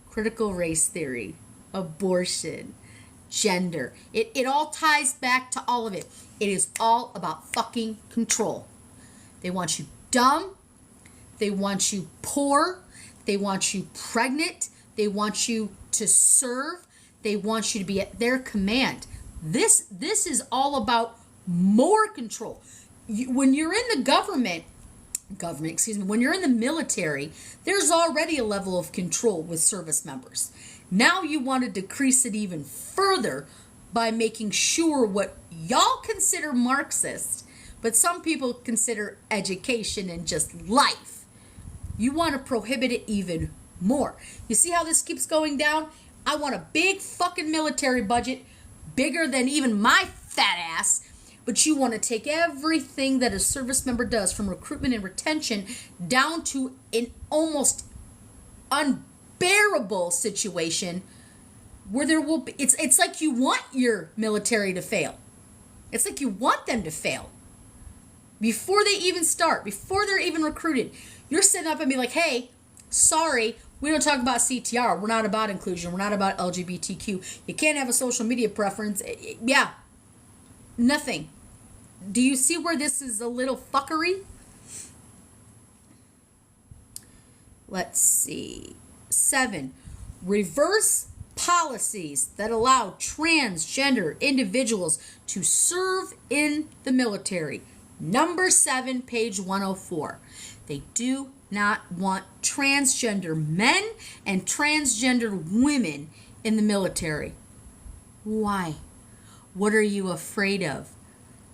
Critical race theory, abortion, gender. It all ties back to all of it. It is all about fucking control. They want you dumb. They want you poor. They want you pregnant. They want you to serve. They want you to be at their command. This is all about more control. When you're in the government, when you're in the military, there's already a level of control with service members. Now you want to decrease it even further by making sure what y'all consider Marxist, but some people consider education and just life. You want to prohibit it even more. You see how this keeps going down? I want a big fucking military budget, bigger than even my fat ass. But you want to take everything that a service member does, from recruitment and retention down to an almost unbearable situation where there will be, it's like you want your military to fail. It's like you want them to fail. Before they even start, before they're even recruited, you're sitting up and be like, hey, sorry, we don't talk about CTR. We're not about inclusion. We're not about LGBTQ. You can't have a social media preference. Yeah, nothing. Do you see where this is a little fuckery? Let's see. 7, reverse policies that allow transgender individuals to serve in the military. Number 7, page 104. They do not want transgender men and transgender women in the military. Why? What are you afraid of?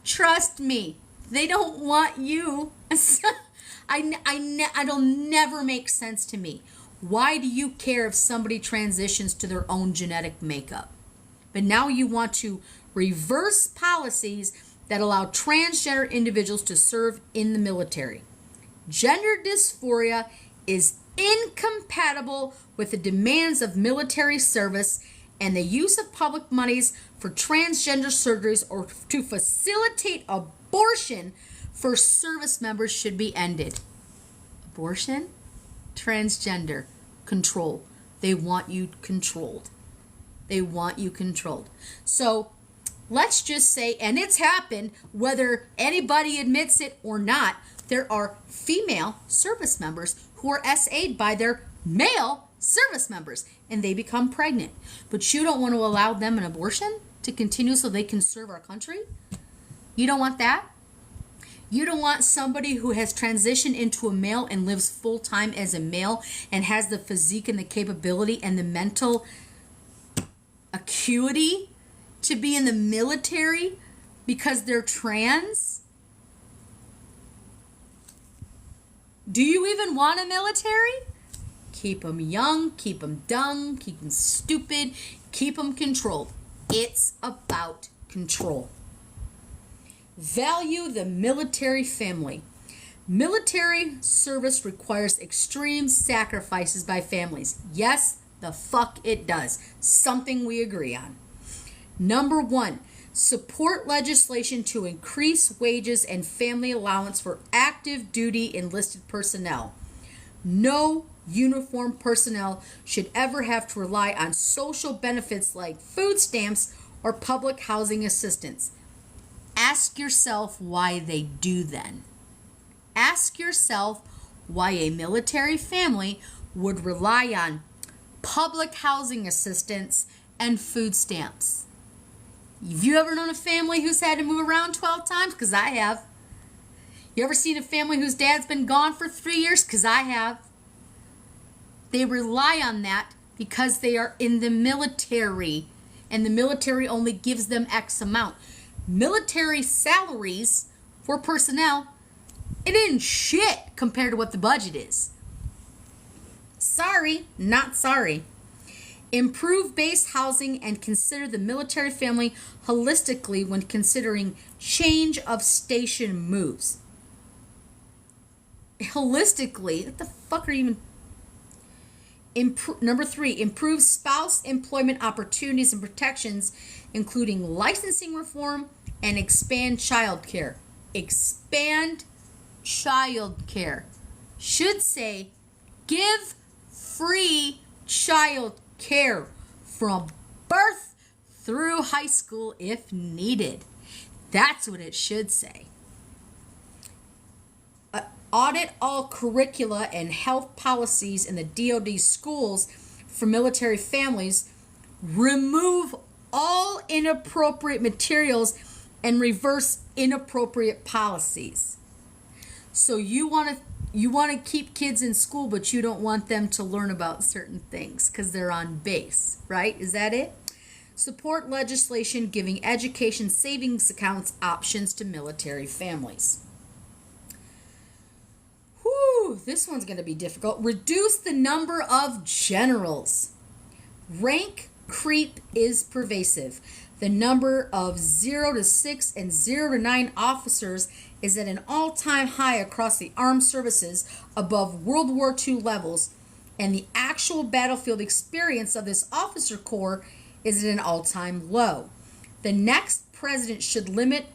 Trust me, they don't want you. It'll never make sense to me. Why do you care if somebody transitions to their own genetic makeup? But now you want to reverse policies that allow transgender individuals to serve in the military. Gender dysphoria is incompatible with the demands of military service, and the use of public monies for transgender surgeries or to facilitate abortion for service members should be ended. Abortion, transgender, control. They want you controlled. They want you controlled. So let's just say, and it's happened, whether anybody admits it or not, there are female service members who are SA'd by their male service members, and they become pregnant. But you don't want to allow them an abortion to continue so they can serve our country? You don't want that? You don't want somebody who has transitioned into a male and lives full-time as a male and has the physique and the capability and the mental acuity to be in the military because they're trans? Do you even want a military? Keep them young, keep them dumb, keep them stupid, keep them controlled. It's about control. Value the military family. Military service requires extreme sacrifices by families. Yes, the fuck it does. Something we agree on. Number 1, support legislation to increase wages and family allowance for active duty enlisted personnel. No uniformed personnel should ever have to rely on social benefits like food stamps or public housing assistance. Ask yourself why they do then. Ask yourself why a military family would rely on public housing assistance and food stamps. Have you ever known a family who's had to move around 12 times? Because I have. You ever seen a family whose dad's been gone for 3 years? Because I have. They rely on that because they are in the military, and the military only gives them X amount. Military salaries for personnel, it isn't shit compared to what the budget is. Sorry, not sorry. Improve base housing and consider the military family holistically when considering change of station moves. Holistically? What the fuck are you even... Number 3, improve spouse employment opportunities and protections, including licensing reform and expand child care. Expand child care. Should say, give free child care from birth through high school if needed. That's what it should say. Audit all curricula and health policies in the DoD schools for military families. Remove all inappropriate materials and reverse inappropriate policies. So you want to keep kids in school, but you don't want them to learn about certain things because they're on base, right? Is that it? Support legislation giving education savings accounts options to military families. Whew, this one's going to be difficult. Reduce the number of generals. Rank creep is pervasive. The number of 0 to 6 and 0 to 9 officers is at an all-time high across the armed services, above World War II levels, and the actual battlefield experience of this officer corps is at an all-time low. The next president should limit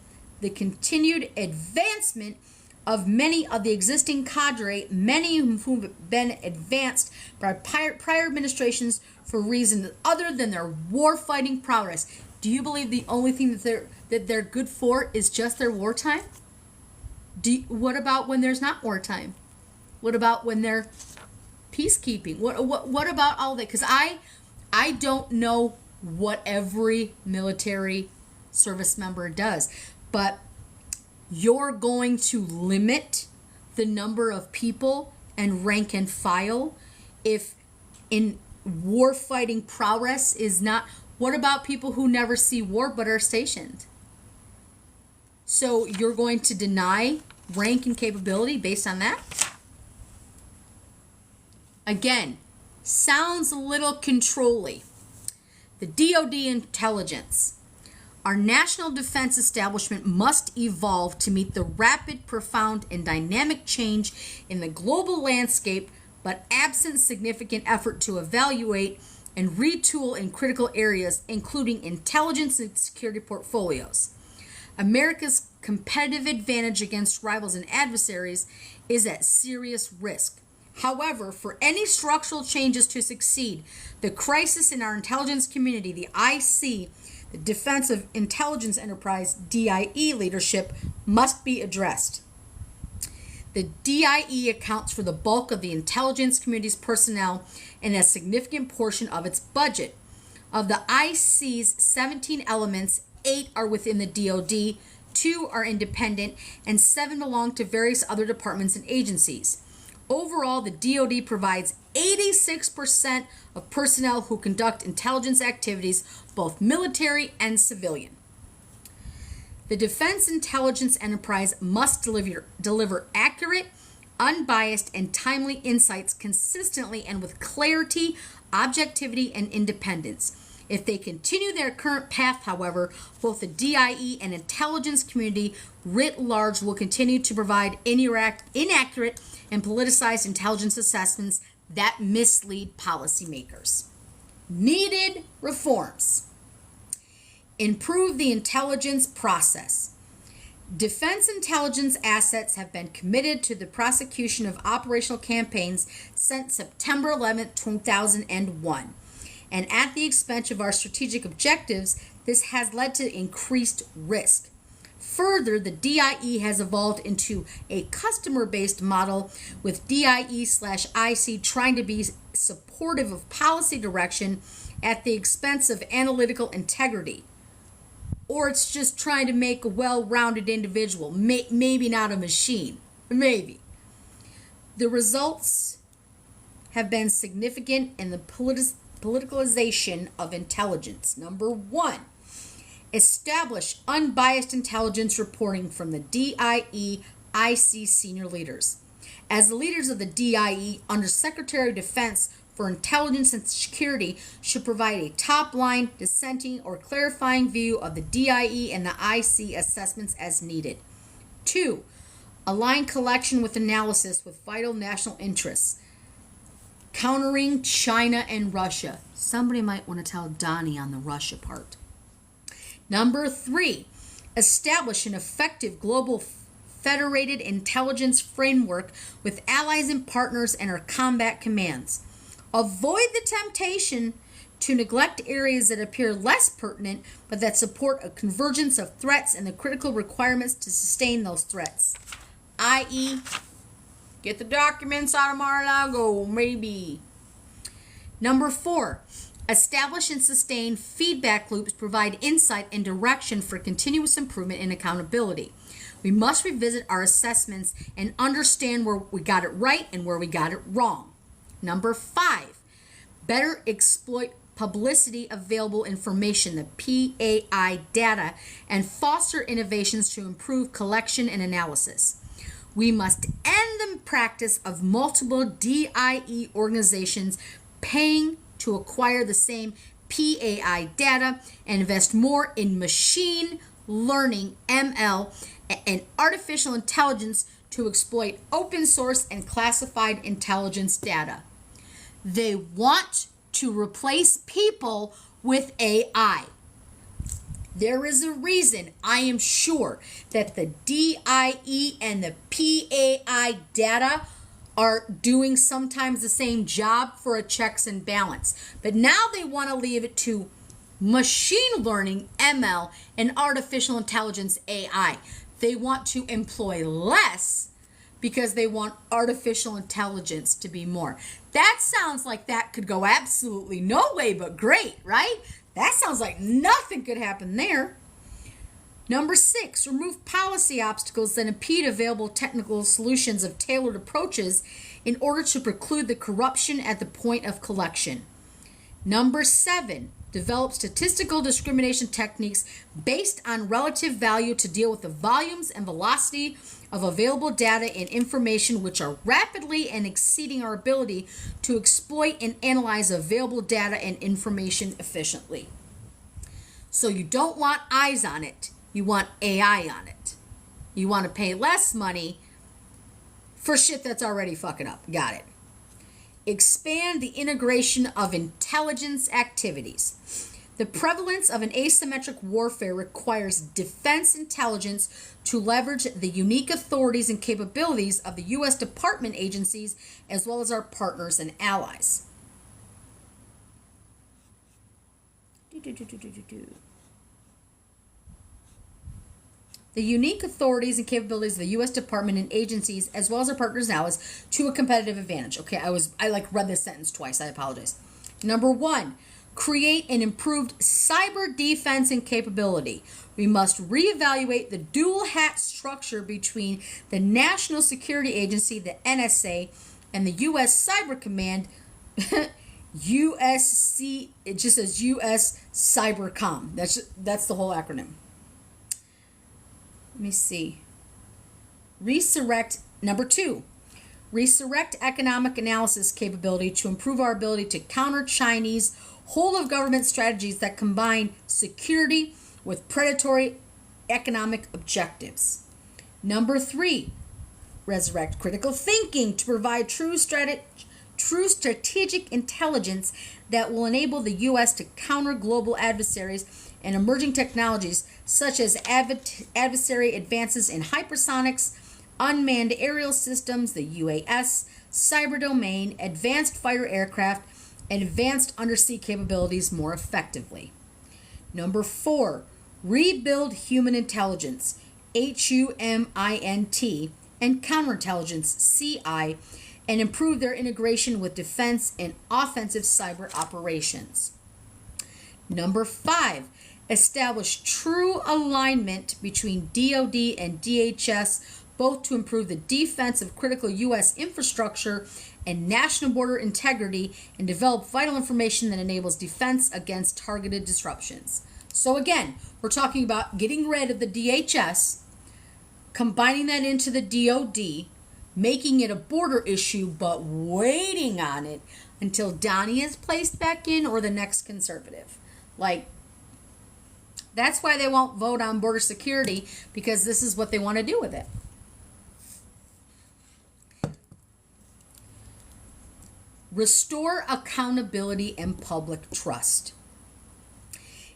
the continued advancement of many of the existing cadre, many of whom have been advanced by prior administrations for reasons other than their war-fighting prowess. Do you believe the only thing that they're good for is just their wartime? What about when there's not wartime? What about when they're peacekeeping? What about all that? Because I don't know what every military service member does, but you're going to limit the number of people and rank and file if in war-fighting prowess is not. What about people who never see war but are stationed? So you're going to deny rank and capability based on that? Again, sounds a little controlly. The DoD intelligence. Our national defense establishment must evolve to meet the rapid, profound, and dynamic change in the global landscape, but absent significant effort to evaluate and retool in critical areas, including intelligence and security portfolios. America's competitive advantage against rivals and adversaries is at serious risk. However, for any structural changes to succeed, the crisis in our intelligence community, the IC, the Defense of Intelligence Enterprise, DIE leadership, must be addressed. The DIE accounts for the bulk of the intelligence community's personnel and a significant portion of its budget. Of the IC's 17 elements, 8 are within the DoD, 2 are independent, and 7 belong to various other departments and agencies. Overall, the DoD provides 86% of personnel who conduct intelligence activities, both military and civilian. The Defense Intelligence Enterprise must deliver accurate, unbiased, and timely insights consistently and with clarity, objectivity, and independence. If they continue their current path, however, both the DIE and intelligence community writ large will continue to provide inaccurate and politicized intelligence assessments that mislead policymakers. Needed reforms. Improve the intelligence process. Defense intelligence assets have been committed to the prosecution of operational campaigns since September 11, 2001. And at the expense of our strategic objectives, this has led to increased risk. Further, the DIE has evolved into a customer-based model with DIE/IC trying to be supportive of policy direction at the expense of analytical integrity. Or it's just trying to make a well-rounded individual, maybe not a machine, maybe. The results have been significant in the politicalization of intelligence. Number one, establish unbiased intelligence reporting from the DIE/IC senior leaders. As the leaders of the DIE, Undersecretary of Defense for Intelligence and Security should provide a top-line, dissenting, or clarifying view of the DIE and the IC assessments as needed. 2. Align collection with analysis with vital national interests. Countering China and Russia. Somebody might want to tell Donnie on the Russia part. Number 3. Establish an effective global federated intelligence framework with allies and partners and our combat commands. Avoid the temptation to neglect areas that appear less pertinent but that support a convergence of threats and the critical requirements to sustain those threats. I.e., get the documents out of Mar-a-Lago, maybe. Number 4, establish and sustain feedback loops, provide insight and direction for continuous improvement and accountability. We must revisit our assessments and understand where we got it right and where we got it wrong. Number 5, better exploit publicity available information, the PAI data, and foster innovations to improve collection and analysis. We must end the practice of multiple DIE organizations paying to acquire the same PAI data and invest more in machine learning, ML, and artificial intelligence to exploit open source and classified intelligence data. They want to replace people with AI. There is a reason, I am sure, that the DIE and the PAI data are doing sometimes the same job for a checks and balance. But now they want to leave it to machine learning, ML, and artificial intelligence, AI. They want to employ less because they want artificial intelligence to be more. That sounds like that could go absolutely no way but great, right? That sounds like nothing could happen there. Number 6, remove policy obstacles that impede available technical solutions of tailored approaches in order to preclude the corruption at the point of collection. Number 7, develop statistical discrimination techniques based on relative value to deal with the volumes and velocity of available data and information which are rapidly and exceeding our ability to exploit and analyze available data and information efficiently. So you don't want eyes on it, you want AI on it. You want to pay less money for shit that's already fucking up. Got it. Expand the integration of intelligence activities. The prevalence of an asymmetric warfare requires defense intelligence to leverage the unique authorities and capabilities of the U.S. Department agencies as well as our partners and allies. The unique authorities and capabilities of the U.S. Department and agencies as well as our partners and allies to a competitive advantage. Okay, I read this sentence twice. I apologize. Number 1. Create an improved cyber defense and capability. We must reevaluate the dual hat structure between the National Security Agency, the NSA, and the U.S. Cyber Command, USC. It just says U.S. Cybercom. That's the whole acronym. Let me see. Number 2. Resurrect economic analysis capability to improve our ability to counter Chinese whole of government strategies that combine security with predatory economic objectives. Number 3, resurrect critical thinking to provide true strategic intelligence that will enable the U.S. to counter global adversaries and emerging technologies such as adversary advances in hypersonics, unmanned aerial systems, the UAS, cyber domain, advanced fighter aircraft, and advanced undersea capabilities more effectively. Number 4, rebuild human intelligence, HUMINT, and counterintelligence, CI, and improve their integration with defense and offensive cyber operations. Number 5, establish true alignment between DoD and DHS, both to improve the defense of critical U.S. infrastructure and national border integrity, and develop vital information that enables defense against targeted disruptions. So again, we're talking about getting rid of the DHS, combining that into the DoD, making it a border issue, but waiting on it until Donnie is placed back in or the next conservative. That's why they won't vote on border security, because this is what they want to do with it. Restore accountability and public trust.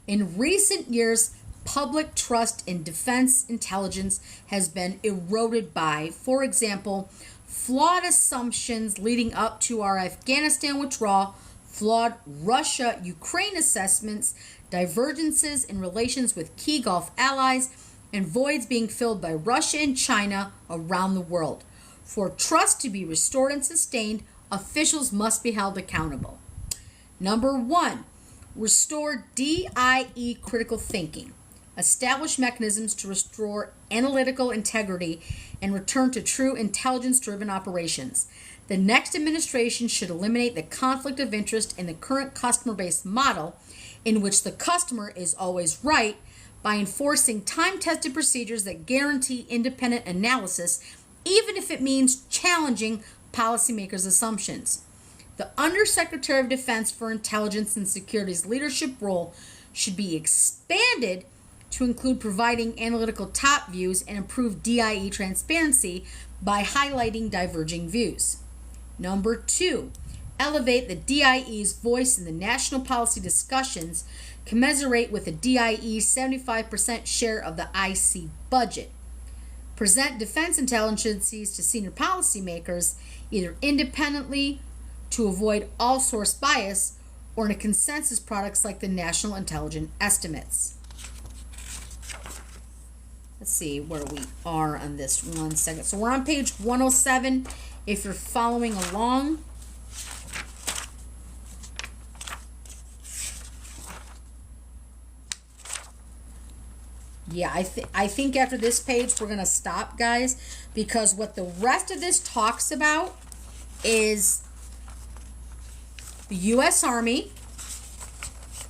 In recent years, public trust in defense intelligence has been eroded by, for example, flawed assumptions leading up to our Afghanistan withdrawal, flawed Russia-Ukraine assessments, divergences in relations with key Gulf allies, and voids being filled by Russia and China around the world. For trust to be restored and sustained, officials must be held accountable. Number 1, restore DIE critical thinking. Establish mechanisms to restore analytical integrity and return to true intelligence-driven operations. The next administration should eliminate the conflict of interest in the current customer-based model, in which the customer is always right, by enforcing time-tested procedures that guarantee independent analysis, even if it means challenging policymakers' assumptions. The Undersecretary of Defense for Intelligence and Security's leadership role should be expanded to include providing analytical top views and improve DIE transparency by highlighting diverging views. Number 2, elevate the DIE's voice in the national policy discussions, commensurate with the DIE's 75% share of the IC budget. Present defense intelligences to senior policymakers, either independently to avoid all source bias, or in a consensus products like the National Intelligence Estimates. Let's see where we are on this 1 second. So we're on page 107 if you're following along. Yeah, I think after this page we're going to stop, guys, because what the rest of this talks about is the U.S. Army,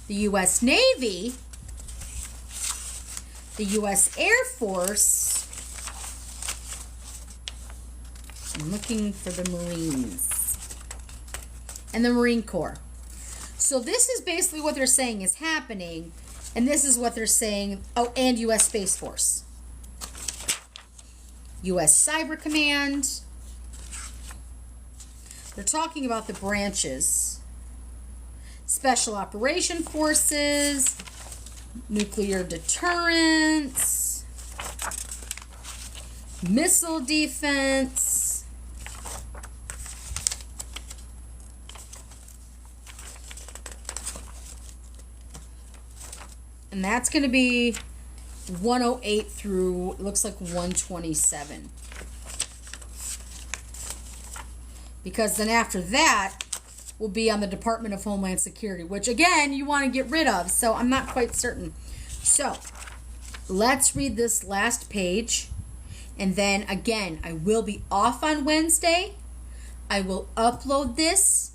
the U.S. Navy, the U.S. Air Force. I'm looking for the Marines. And the Marine Corps. So this is basically what they're saying is happening. And this is what they're saying. Oh, and U.S. Space Force. U.S. Cyber Command. They're talking about the branches. Special Operation Forces. Nuclear deterrence. Missile defense. And that's going to be 108 through, it looks like 127. Because then after that will be on the Department of Homeland Security, which again, you want to get rid of. So I'm not quite certain. So let's read this last page. And then again, I will be off on Wednesday. I will upload this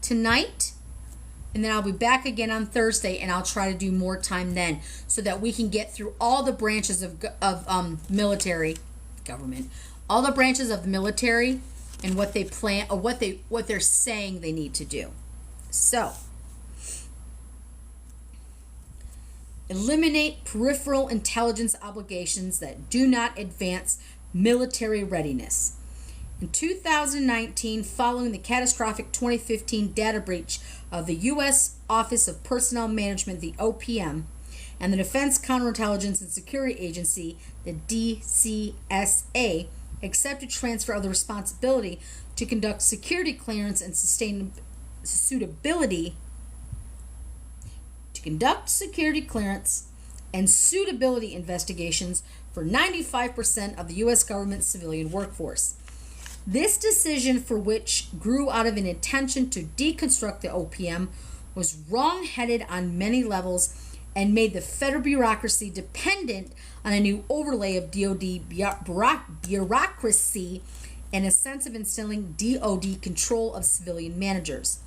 tonight. And then I'll be back again on Thursday, and I'll try to do more time then, so that we can get through all the branches of military government, all the branches of the military, and what they plan or what they're saying they need to do. So eliminate peripheral intelligence obligations that do not advance military readiness. In 2019, following the catastrophic 2015 data breach of the U.S. Office of Personnel Management, the OPM, and the Defense Counterintelligence and Security Agency, the DCSA, accepted transfer of the responsibility to conduct security clearance and suitability investigations for 95% of the U.S. government civilian workforce. This decision, for which grew out of an intention to deconstruct the OPM, was wrong-headed on many levels and made the federal bureaucracy dependent on a new overlay of DoD bureaucracy and a sense of instilling DoD control of civilian managers.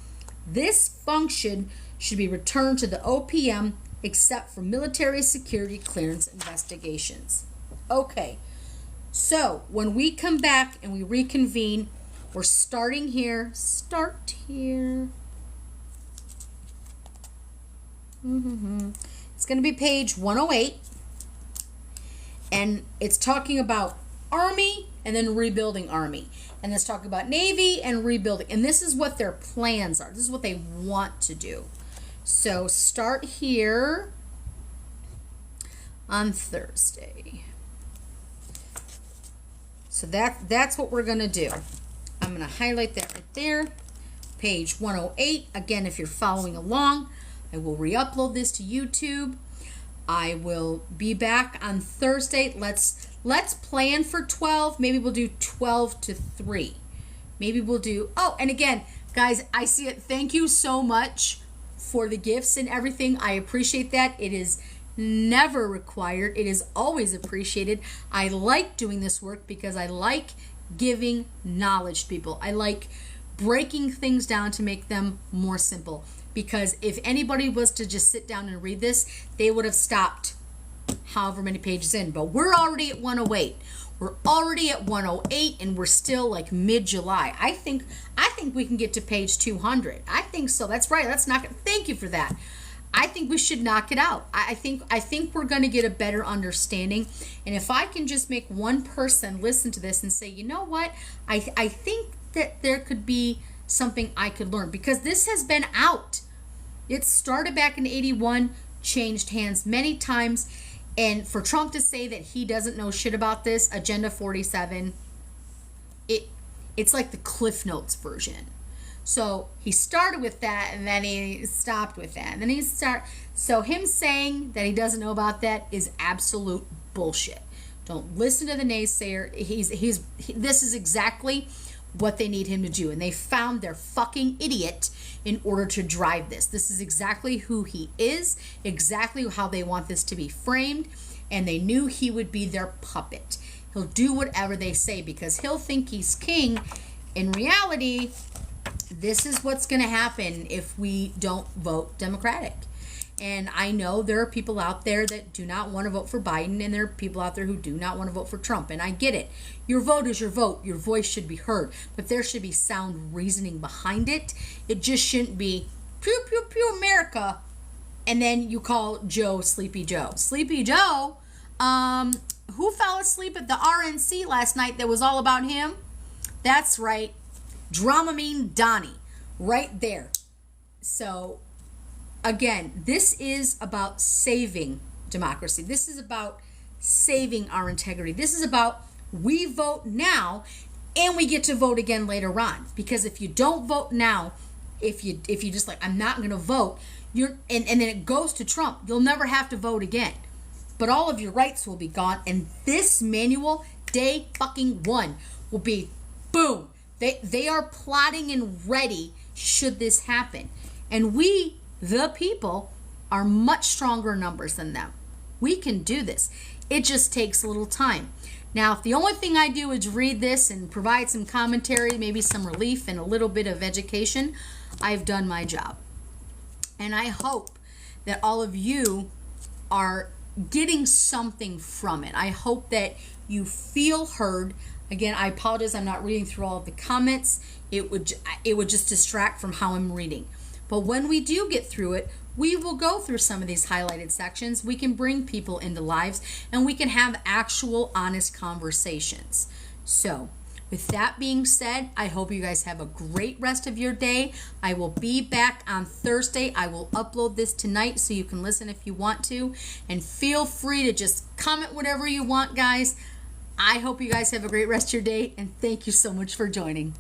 This function should be returned to the OPM except for military security clearance investigations. Okay, so when we come back and we reconvene, we're starting here. Start here. It's going to be page 108. And it's talking about Army and then rebuilding Army. And it's talking about Navy and rebuilding. And this is what their plans are. This is what they want to do. So start here on Thursday. So that's what we're going to do. I'm going to highlight that right there. Page 108. Again, if you're following along, I will re-upload this to YouTube. I will be back on Thursday. Let's plan for 12. Maybe we'll do 12 to 3. Maybe we'll do... Oh, and again, guys, I see it. Thank you so much for the gifts and everything. I appreciate that. It is never required. It is always appreciated. I like doing this work because I like giving knowledge to people. I like breaking things down to make them more simple. Because if anybody was to just sit down and read this, they would have stopped however many pages in. But we're already at 108. We're already at 108 and we're still like mid-July. I think we can get to page 200. I think so. That's right. Let's knock it. Thank you for that. I think we should knock it out. I think we're going to get a better understanding. And if I can just make one person listen to this and say, you know what? I think that there could be something I could learn. Because this has been out. It started back in 81, changed hands many times. And for Trump to say that he doesn't know shit about this, Agenda 47, it's like the Cliff Notes version. So he started with that, and then he stopped with that. And then so him saying that he doesn't know about that is absolute bullshit. Don't listen to the naysayer. This is exactly what they need him to do. And they found their fucking idiot in order to drive this. This is exactly who he is, exactly how they want this to be framed, and they knew he would be their puppet. He'll do whatever they say because he'll think he's king. In reality, this is what's going to happen if we don't vote Democratic. And I know there are people out there that do not want to vote for Biden, and there are people out there who do not want to vote for Trump, and I get it. Your vote is your vote. Your voice should be heard, but there should be sound reasoning behind it. It just shouldn't be pew, pew, pew, America, and then you call Joe Sleepy Joe. Sleepy Joe, who fell asleep at the RNC last night that was all about him? That's right, Dramamine Donnie, right there. So... Again, this is about saving democracy. This is about saving our integrity. This is about we vote now and we get to vote again later on. Because if you don't vote now, if you just like, I'm not going to vote, and then it goes to Trump, you'll never have to vote again. But all of your rights will be gone. And this manual, day fucking one, will be boom. They are plotting and ready should this happen. And we... the people are much stronger numbers than them. We can do this. It just takes a little time. Now, if the only thing I do is read this and provide some commentary, maybe some relief and a little bit of education, I've done my job. And I hope that all of you are getting something from it. I hope that you feel heard. Again, I apologize. I'm not reading through all of the comments. It would just distract from how I'm reading. But when we do get through it, we will go through some of these highlighted sections. We can bring people into lives and we can have actual honest conversations. So with that being said, I hope you guys have a great rest of your day. I will be back on Thursday. I will upload this tonight so you can listen if you want to. And feel free to just comment whatever you want, guys. I hope you guys have a great rest of your day, and thank you so much for joining.